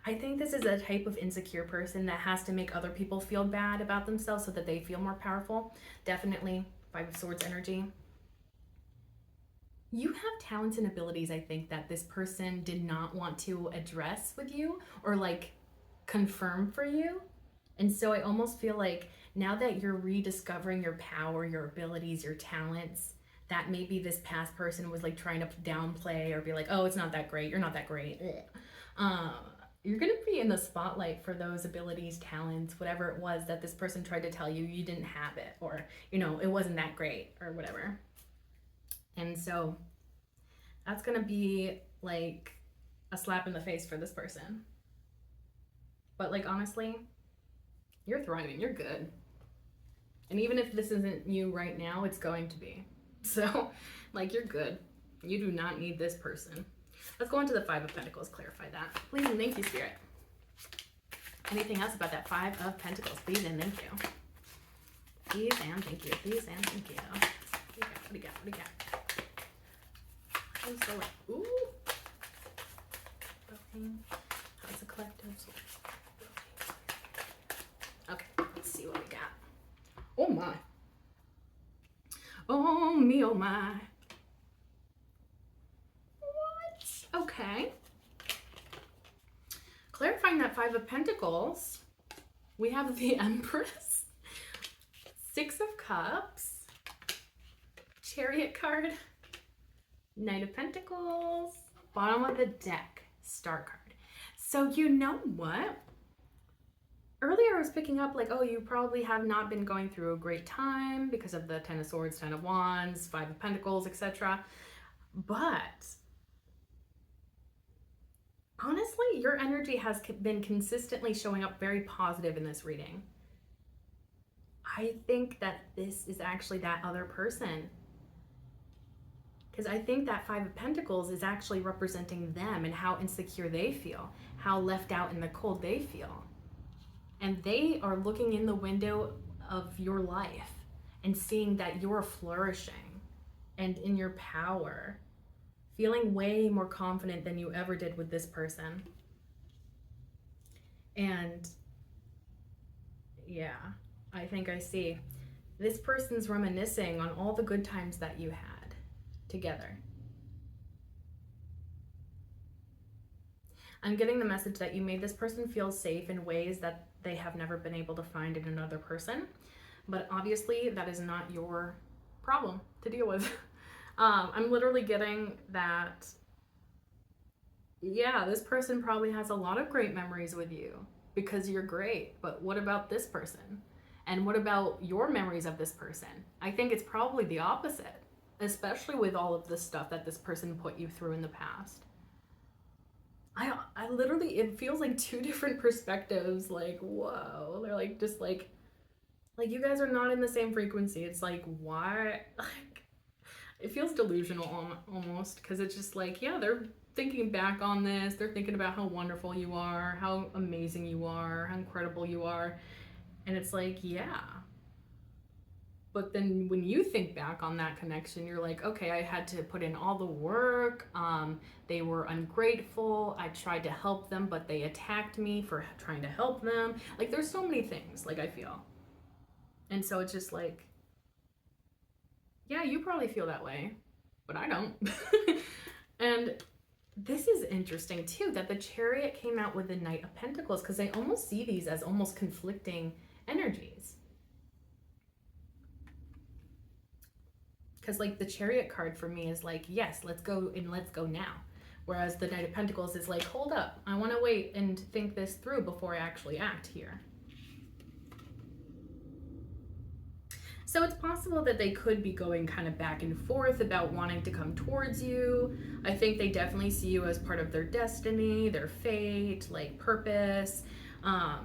I think this is a type of insecure person that has to make other people feel bad about themselves so that they feel more powerful. Definitely Five of Swords energy. You have talents and abilities, I think, that this person did not want to address with you or like confirm for you. And so I almost feel like now that you're rediscovering your power, your abilities, your talents, that maybe this past person was like trying to downplay or be like, oh, it's not that great. You're not that great. You're going to be in the spotlight for those abilities, talents, whatever it was that this person tried to tell you you didn't have it, or, you know, it wasn't that great or whatever. And so that's going to be like a slap in the face for this person. But like, honestly, you're thriving, you're good. And even if this isn't you right now, it's going to be. So, like, you're good. You do not need this person. Let's go into the Five of Pentacles, clarify that. Please and thank you, Spirit. Anything else about that Five of Pentacles? Please and thank you. Please and thank you. Please and thank you. What do you got? What do you got? I'm so like, ooh. How's the collective? Okay, let's see what we got. Oh my. Oh me, oh my. What? Okay. Clarifying that Five of Pentacles, we have the Empress, Six of Cups, Chariot card, Knight of Pentacles, bottom of the deck, Star card. So you know what? Earlier I was picking up like, oh, you probably have not been going through a great time because of the Ten of Swords, Ten of Wands, Five of Pentacles, etc. But honestly, your energy has been consistently showing up very positive in this reading. I think that this is actually that other person. Because I think that Five of Pentacles is actually representing them and how insecure they feel, how left out in the cold they feel. And they are looking in the window of your life and seeing that you're flourishing and in your power, feeling way more confident than you ever did with this person. And yeah, I think I see. This person's reminiscing on all the good times that you had together. I'm getting the message that you made this person feel safe in ways that they have never been able to find in another person. But obviously that is not your problem to deal with. I'm literally getting that, yeah, this person probably has a lot of great memories with you because you're great. But what about this person? And what about your memories of this person? I think it's probably the opposite, especially with all of the stuff that this person put you through in the past. I literally, it feels like two different perspectives. Like, whoa, they're like, just like you guys are not in the same frequency. It's like, why? Like, it feels delusional almost, because it's just like, yeah, they're thinking back on this. They're thinking about how wonderful you are, how amazing you are, how incredible you are. And it's like, yeah. But then when you think back on that connection, you're like, okay, I had to put in all the work. They were ungrateful. I tried to help them, but they attacked me for trying to help them. Like, there's so many things, like, I feel. And so it's just like, yeah, you probably feel that way, but I don't. And this is interesting too, that the Chariot came out with the Knight of Pentacles, because I almost see these as almost conflicting energies. Because like the Chariot card for me is like, yes, let's go and let's go now. Whereas the Knight of Pentacles is like, hold up, I want to wait and think this through before I actually act here. So it's possible that they could be going kind of back and forth about wanting to come towards you. I think they definitely see you as part of their destiny, their fate, like purpose. I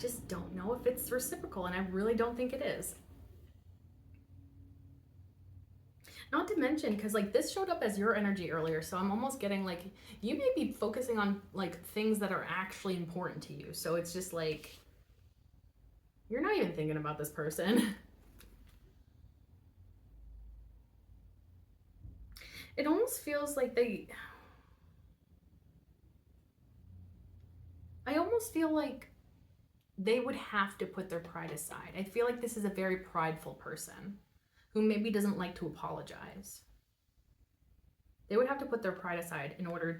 just don't know if it's reciprocal, and I really don't think it is. Not to mention, because like this showed up as your energy earlier, so I'm almost getting like you may be focusing on like things that are actually important to you. So it's just like you're not even thinking about this person. It almost feels like I almost feel like they would have to put their pride aside. I feel like this is a very prideful person who maybe doesn't like to apologize. They would have to put their pride aside in order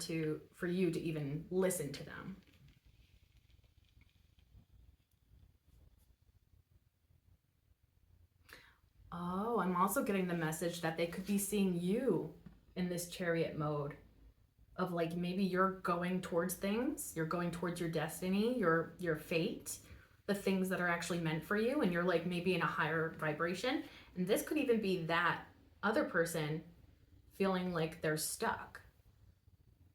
for you to even listen to them. Oh, I'm also getting the message that they could be seeing you in this chariot mode of like maybe you're going towards things, you're going towards your destiny, your fate, the things that are actually meant for you, and you're like maybe in a higher vibration. And this could even be that other person feeling like they're stuck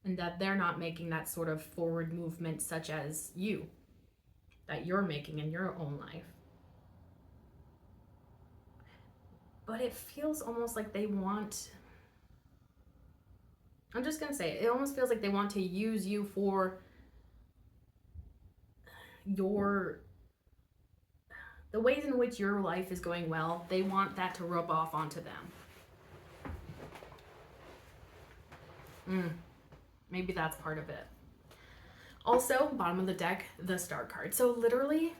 and that they're not making that sort of forward movement such as you that you're making in your own life. But it feels almost like they want, I'm just gonna say it almost feels like they want to use you for the ways in which your life is going well. They want that to rub off onto them. Maybe that's part of it. Also, bottom of the deck, the Star card. So literally,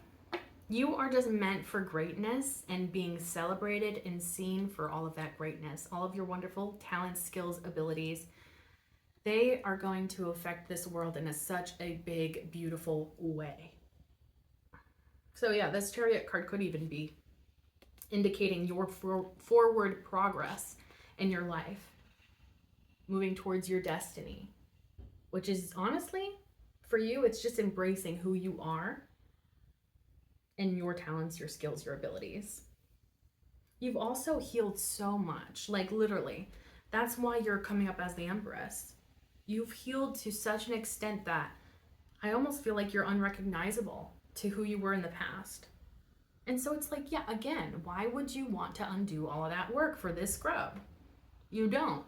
you are just meant for greatness and being celebrated and seen for all of that greatness, all of your wonderful talents, skills, abilities. They are going to affect this world in such a big, beautiful way. So yeah, this Chariot card could even be indicating your forward progress in your life, moving towards your destiny, which is honestly, for you, it's just embracing who you are and your talents, your skills, your abilities. You've also healed so much, like literally. That's why you're coming up as the Empress. You've healed to such an extent that I almost feel like you're unrecognizable to who you were in the past. And so it's like, yeah, again, why would you want to undo all of that work for this scrub? You don't,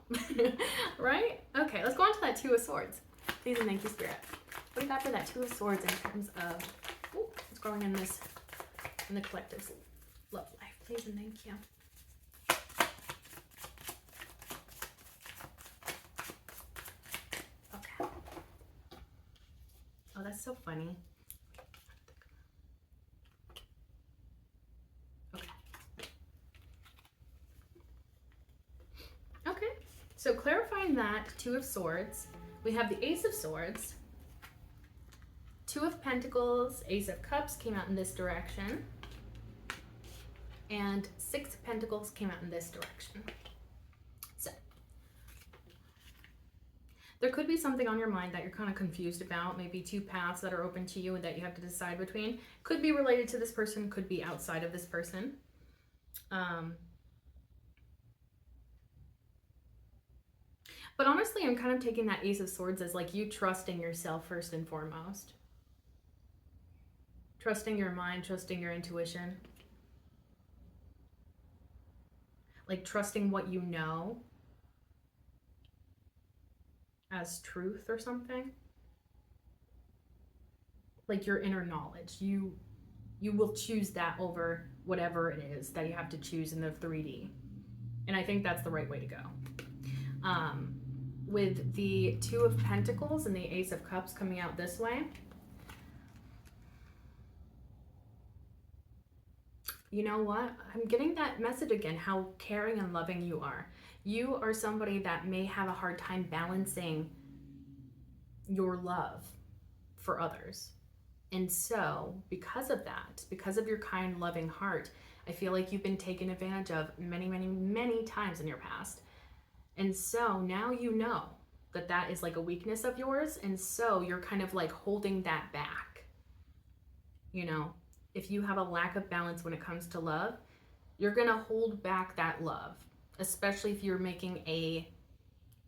right? Okay, let's go on to that Two of Swords. Please and thank you, Spirit. What do you got for that Two of Swords in terms of what's growing in the collective's love life? Please and thank you. Okay. Oh, that's so funny. Okay, so clarifying that Two of Swords, we have the Ace of Swords, Two of Pentacles, Ace of Cups came out in this direction, and Six of Pentacles came out in this direction. So there could be something on your mind that you're kind of confused about, maybe two paths that are open to you and that you have to decide between. Could be related to this person, could be outside of this person. But honestly, I'm kind of taking that Ace of Swords as like you trusting yourself first and foremost. Trusting your mind, trusting your intuition. Like trusting what you know as truth or something. Like your inner knowledge. You will choose that over whatever it is that you have to choose in the 3D. And I think that's the right way to go. With the Two of Pentacles and the Ace of Cups coming out this way, you know what? I'm getting that message again, how caring and loving you are. You are somebody that may have a hard time balancing your love for others. And so, because of that, because of your kind, loving heart, I feel like you've been taken advantage of many, many, many times in your past. And so now you know that that is like a weakness of yours. And so you're kind of like holding that back. You know, if you have a lack of balance when it comes to love, you're going to hold back that love, especially if you're making a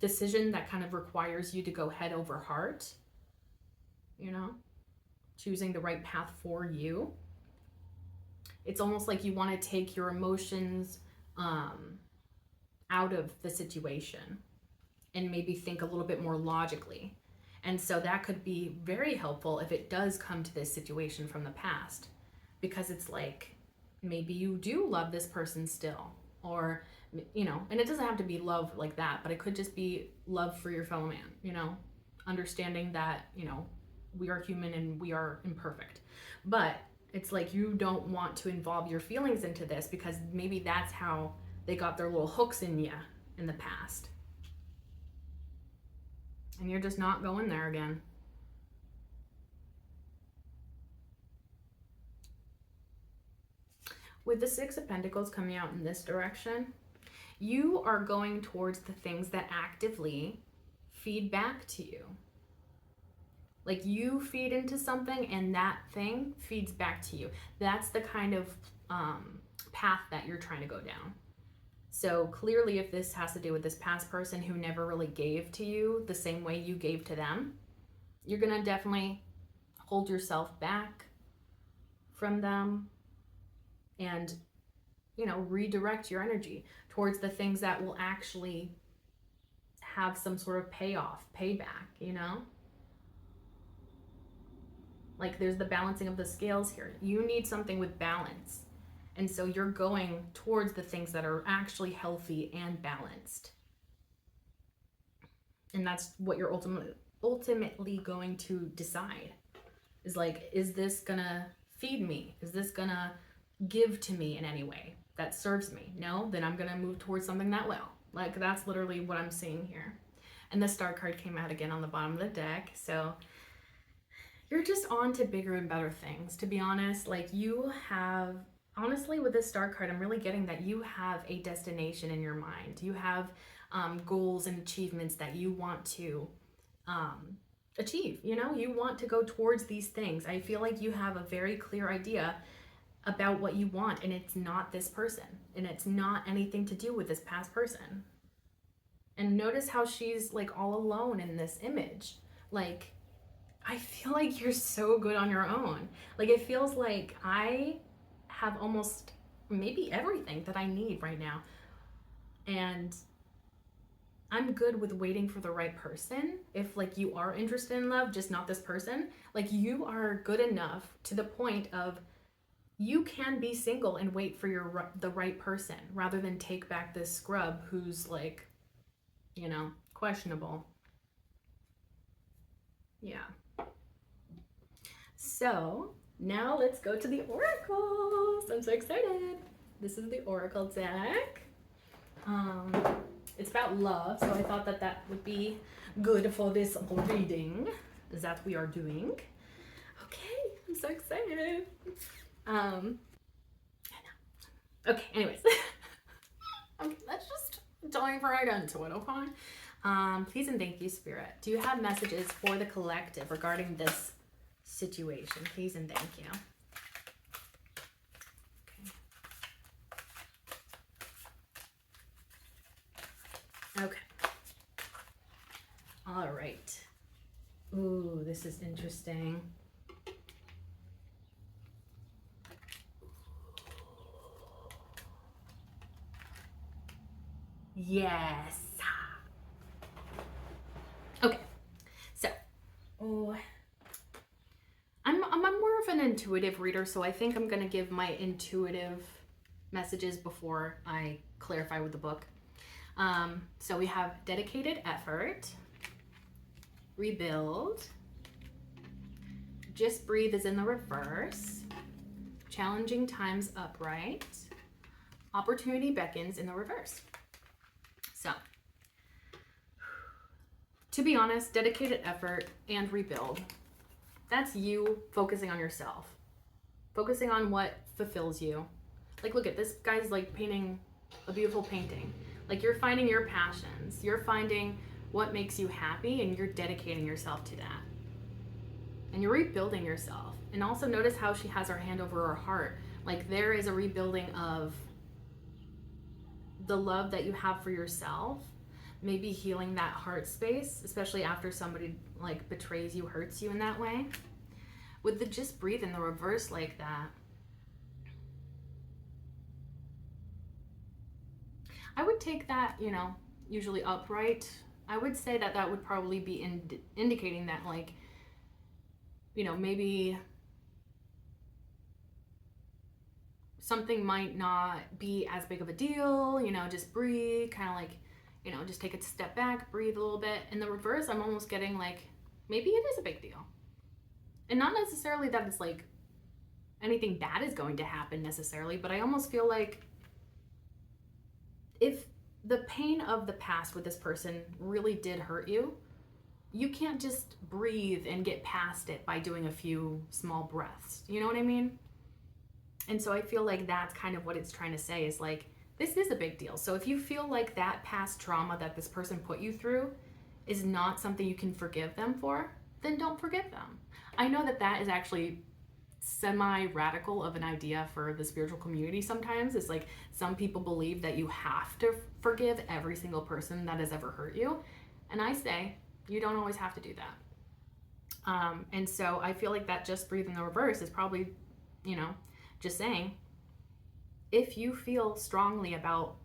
decision that kind of requires you to go head over heart, you know, choosing the right path for you. It's almost like you want to take your emotions out of the situation and maybe think a little bit more logically. And so that could be very helpful if it does come to this situation from the past, because it's like maybe you do love this person still, or, you know, and it doesn't have to be love like that, but it could just be love for your fellow man, you know, understanding that, you know, we are human and we are imperfect. But it's like you don't want to involve your feelings into this because maybe that's how they got their little hooks in you in the past. And you're just not going there again. With the Six of Pentacles coming out in this direction, you are going towards the things that actively feed back to you. Like you feed into something and that thing feeds back to you. That's the kind of path that you're trying to go down. So clearly, if this has to do with this past person who never really gave to you the same way you gave to them, you're going to definitely hold yourself back from them and, you know, redirect your energy towards the things that will actually have some sort of payoff, payback, you know? Like there's the balancing of the scales here. You need something with balance. And so you're going towards the things that are actually healthy and balanced. And that's what you're ultimately going to decide. Is like, is this gonna feed me? Is this gonna give to me in any way that serves me? No? Then I'm gonna move towards something that will. Like that's literally what I'm seeing here. And the Star card came out again on the bottom of the deck. So you're just on to bigger and better things, to be honest. Like you have, honestly, with this Star card, I'm really getting that you have a destination in your mind. You have goals and achievements that you want to achieve. You know, you want to go towards these things. I feel like you have a very clear idea about what you want, and it's not this person, and it's not anything to do with this past person. And notice how she's like all alone in this image. Like, I feel like you're so good on your own. Like, it feels like I have almost maybe everything that I need right now. And I'm good with waiting for the right person. If like you are interested in love, just not this person, like you are good enough to the point of you can be single and wait for the right person rather than take back this scrub who's like, you know, questionable. Yeah. So now let's go to the oracles. I'm so excited. This is the oracle deck. It's about love, so I thought that that would be good for this reading that we are doing. Okay, I'm so excited. Okay, anyways. Okay, let's just dive right into it, okay? Please and thank you, Spirit. Do you have messages for the collective regarding this situation? Please and thank you. Okay. All right. Ooh, this is interesting. Yes. Okay. So, I'm more of an intuitive reader, so I think I'm going to give my intuitive messages before I clarify with the book. So we have dedicated effort, rebuild, just breathe is in the reverse, challenging times upright, opportunity beckons in the reverse. So, to be honest, dedicated effort and rebuild, that's you focusing on yourself, focusing on what fulfills you. Like, look at this guy's like painting a beautiful painting. Like, you're finding your passions, you're finding what makes you happy, and you're dedicating yourself to that. And you're rebuilding yourself. And also notice how she has her hand over her heart. Like, there is a rebuilding of the love that you have for yourself, maybe healing that heart space, especially after somebody like betrays you, hurts you in that way. With the just breathe in the reverse like that, I would take that, usually upright. I would say that that would probably be indicating that, like, maybe something might not be as big of a deal, just breathe, kind of like, just take a step back, breathe a little bit. In the reverse, I'm almost getting like, maybe it is a big deal. And not necessarily that it's like anything bad is going to happen necessarily, but I almost feel like if the pain of the past with this person really did hurt you, you can't just breathe and get past it by doing a few small breaths. You know what I mean? And so I feel like that's kind of what it's trying to say is like, this is a big deal. So if you feel like that past trauma that this person put you through is not something you can forgive them for, then don't forgive them. I know that that is actually semi-radical of an idea for the spiritual community sometimes. It's like some people believe that you have to forgive every single person that has ever hurt you. And I say, you don't always have to do that. And so I feel like that just breathe in the reverse is probably, just saying, if you feel strongly about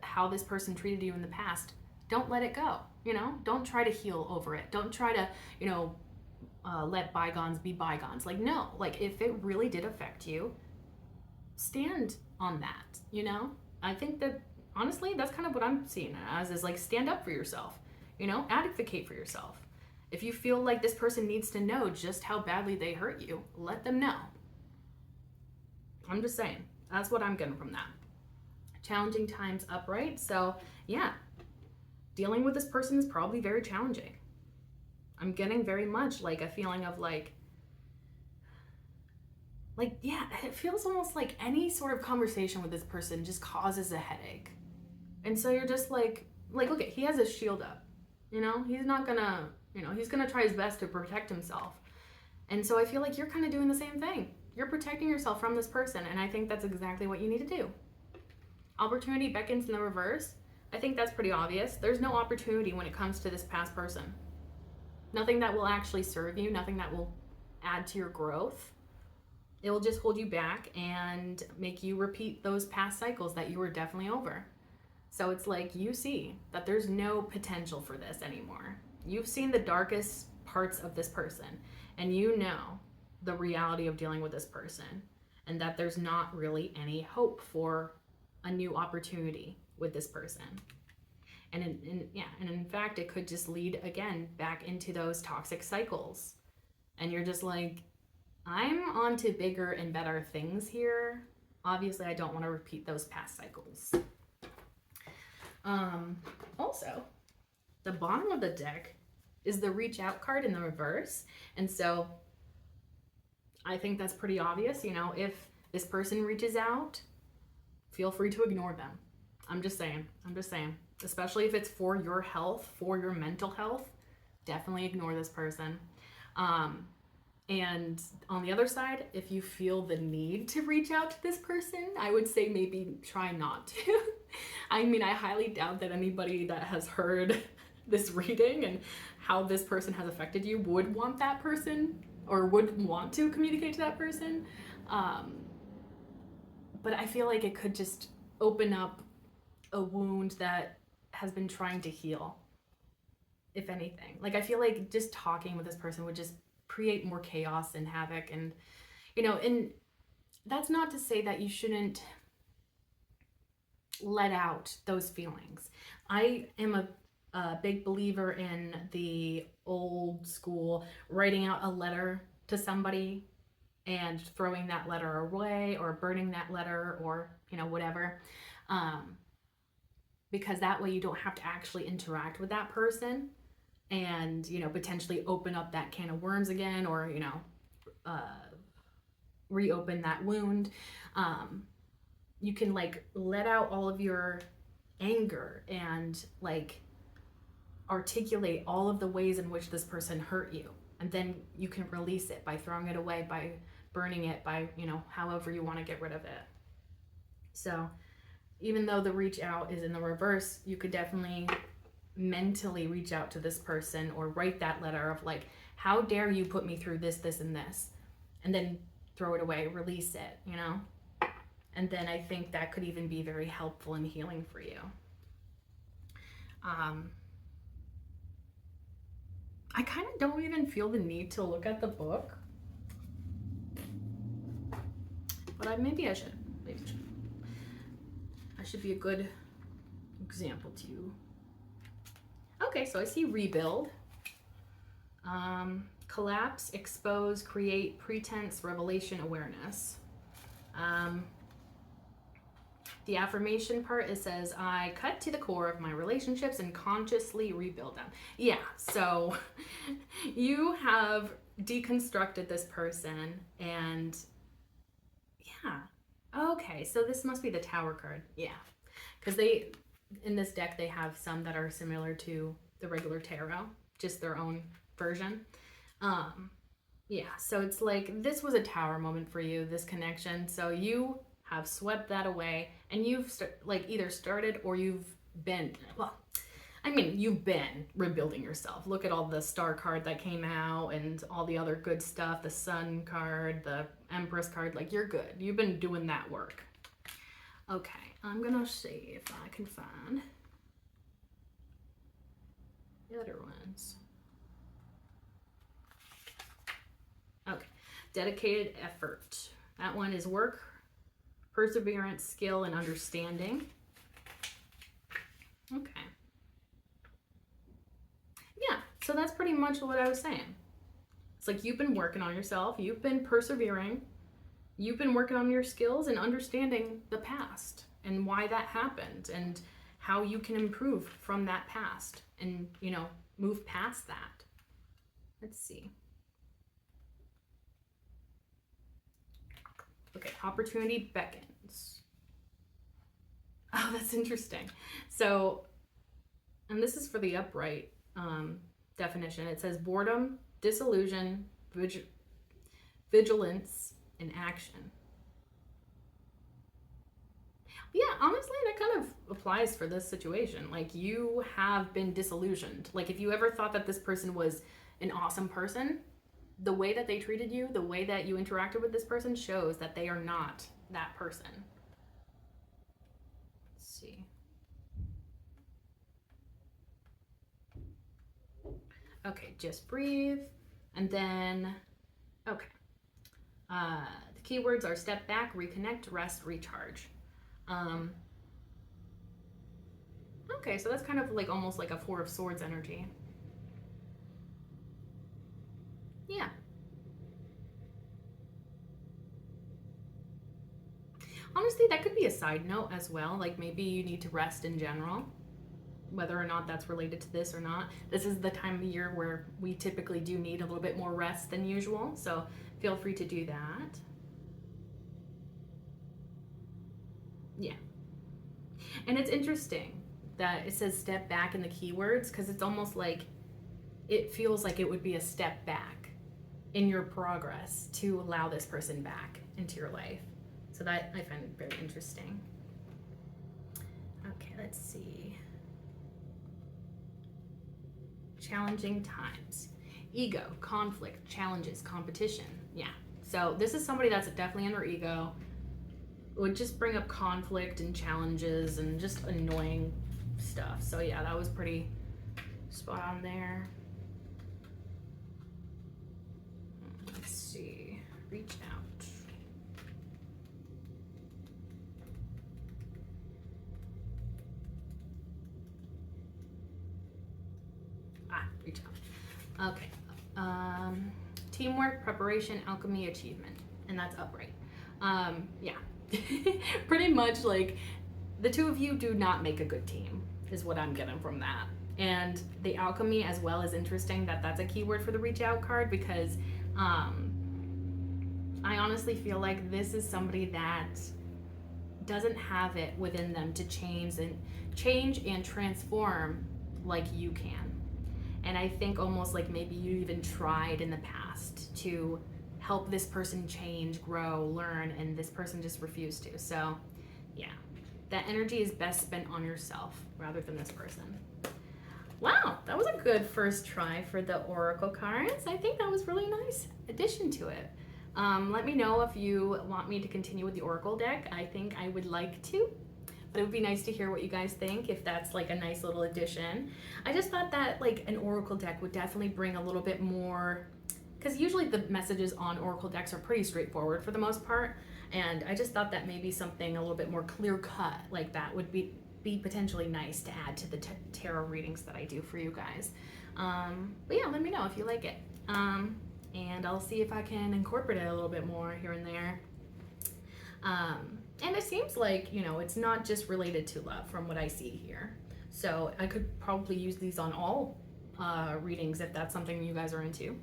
how this person treated you in the past, don't let it go. Don't try to heal over it. Don't try to, let bygones be bygones. Like, no, like if it really did affect you, stand on that. I think that honestly, that's kind of what I'm seeing it as, is like, stand up for yourself, advocate for yourself. If you feel like this person needs to know just how badly they hurt you, let them know. I'm just saying, that's what I'm getting from that. Challenging times upright. So yeah, dealing with this person is probably very challenging. I'm getting very much like a feeling of like, yeah, it feels almost like any sort of conversation with this person just causes a headache. And so you're just like, look, he has his shield up. He's not gonna, he's gonna try his best to protect himself. And so I feel like you're kind of doing the same thing. You're protecting yourself from this person, and I think that's exactly what you need to do. Opportunity beckons in the reverse. I think that's pretty obvious. There's no opportunity when it comes to this past person. Nothing that will actually serve you, nothing that will add to your growth. It will just hold you back and make you repeat those past cycles that you were definitely over. So it's like you see that there's no potential for this anymore. You've seen the darkest parts of this person, and you know the reality of dealing with this person, and that there's not really any hope for a new opportunity with this person. And in fact, it could just lead again back into those toxic cycles. And you're just like, I'm on to bigger and better things here. Obviously, I don't want to repeat those past cycles. Also, the bottom of the deck is the reach out card in the reverse. And so I think that's pretty obvious. If this person reaches out, feel free to ignore them. I'm just saying. Especially if it's for your health, for your mental health, definitely ignore this person. And on the other side, if you feel the need to reach out to this person, I would say maybe try not to. I mean, I highly doubt that anybody that has heard this reading and how this person has affected you would want that person or would want to communicate to that person. But I feel like it could just open up a wound that has been trying to heal, if anything. Like, I feel like just talking with this person would just create more chaos and havoc. And, and that's not to say that you shouldn't let out those feelings. I am a big believer in the old school writing out a letter to somebody and throwing that letter away or burning that letter or, whatever. Because that way you don't have to actually interact with that person and, potentially open up that can of worms again or, reopen that wound. You can let out all of your anger and articulate all of the ways in which this person hurt you. And then you can release it by throwing it away, by burning it, by, however you want to get rid of it. So even though the reach out is in the reverse, you could definitely mentally reach out to this person or write that letter of how dare you put me through this, this, and this, and then throw it away, release it, And then I think that could even be very helpful and healing for you. Um, I kind of don't even feel the need to look at the book, but maybe I should. Maybe I should be a good example to you. Okay, so I see rebuild. Collapse, expose, create, pretense, revelation, awareness. The affirmation part, it says, I cut to the core of my relationships and consciously rebuild them. Yeah, so you have deconstructed this person, and yeah. Okay, so this must be the Tower card. Yeah, because in this deck, they have some that are similar to the regular tarot, just their own version. Yeah, so it's like this was a Tower moment for you, this connection. So you have swept that away, and you've either started or you've been, well, I mean, you've been rebuilding yourself. Look at all the Star card that came out and all the other good stuff, the Sun card, the Empress card, like you're good. You've been doing that work. Okay, I'm gonna see if I can find the other ones. Okay, dedicated effort. That one is work, perseverance, skill, and understanding. Okay. Yeah, so that's pretty much what I was saying. It's like you've been working on yourself, you've been persevering, you've been working on your skills and understanding the past and why that happened and how you can improve from that past and, you know, move past that. Let's see. Okay, opportunity beckons. Oh, that's interesting. So, and this is for the upright definition. It says boredom, disillusion, vigilance, and action. Yeah, honestly, that kind of applies for this situation. Like, you have been disillusioned. Like, if you ever thought that this person was an awesome person, the way that they treated you, the way that you interacted with this person shows that they are not that person. Let's see. Okay, just breathe. And then, okay. The keywords are step back, reconnect, rest, recharge. Okay, so that's kind of like almost like a Four of Swords energy. Yeah. Honestly, that could be a side note as well. Like maybe you need to rest in general, whether or not that's related to this or not. This is the time of year where we typically do need a little bit more rest than usual. So feel free to do that. Yeah. And it's interesting that it says step back in the keywords because it's almost like it feels like it would be a step back in your progress to allow this person back into your life. So that I find very interesting. Okay, let's see. Challenging times. Ego, conflict, challenges, competition. Yeah. So this is somebody that's definitely under ego. Would just bring up conflict and challenges and just annoying stuff. So yeah, that was pretty spot on there. Let's see. Reach out. Reach out. Okay. Teamwork, preparation, alchemy, achievement. And that's upright. Yeah. Pretty much like the two of you do not make a good team is what I'm getting from that. And the alchemy as well is interesting that that's a keyword for the reach out card because I honestly feel like this is somebody that doesn't have it within them to change and transform like you can. And I think almost like maybe you even tried in the past to help this person change, grow, learn, and this person just refused to. So yeah, that energy is best spent on yourself rather than this person. Wow, that was a good first try for the Oracle cards. I think that was really nice addition to it. Let me know if you want me to continue with the Oracle deck. I think I would like to. but it would be nice to hear what you guys think, if that's like a nice little addition. I just thought that like an oracle deck would definitely bring a little bit more, because usually the messages on oracle decks are pretty straightforward for the most part, and I just thought that maybe something a little bit more clear cut like that would be potentially nice to add to the tarot readings that I do for you guys. But yeah, let me know if you like it. And I'll see if I can incorporate it a little bit more here and there. And it seems like, you know, it's not just related to love from what I see here. So I could probably use these on all readings if that's something you guys are into.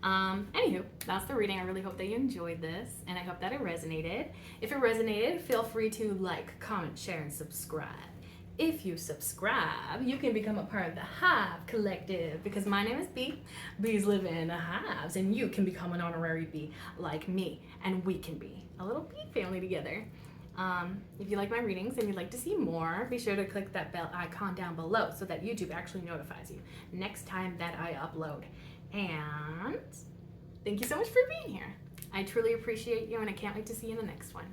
Anywho, that's the reading. I really hope that you enjoyed this, and I hope that it resonated. If it resonated, feel free to like, comment, share, and subscribe. If you subscribe, you can become a part of the Hive Collective, because my name is Bee. Bees live in hives, and you can become an honorary bee like me, and we can be a little bee family together. If you like my readings and you'd like to see more, be sure to click that bell icon down below so that YouTube actually notifies you next time that I upload. And thank you so much for being here. I truly appreciate you, and I can't wait to see you in the next one.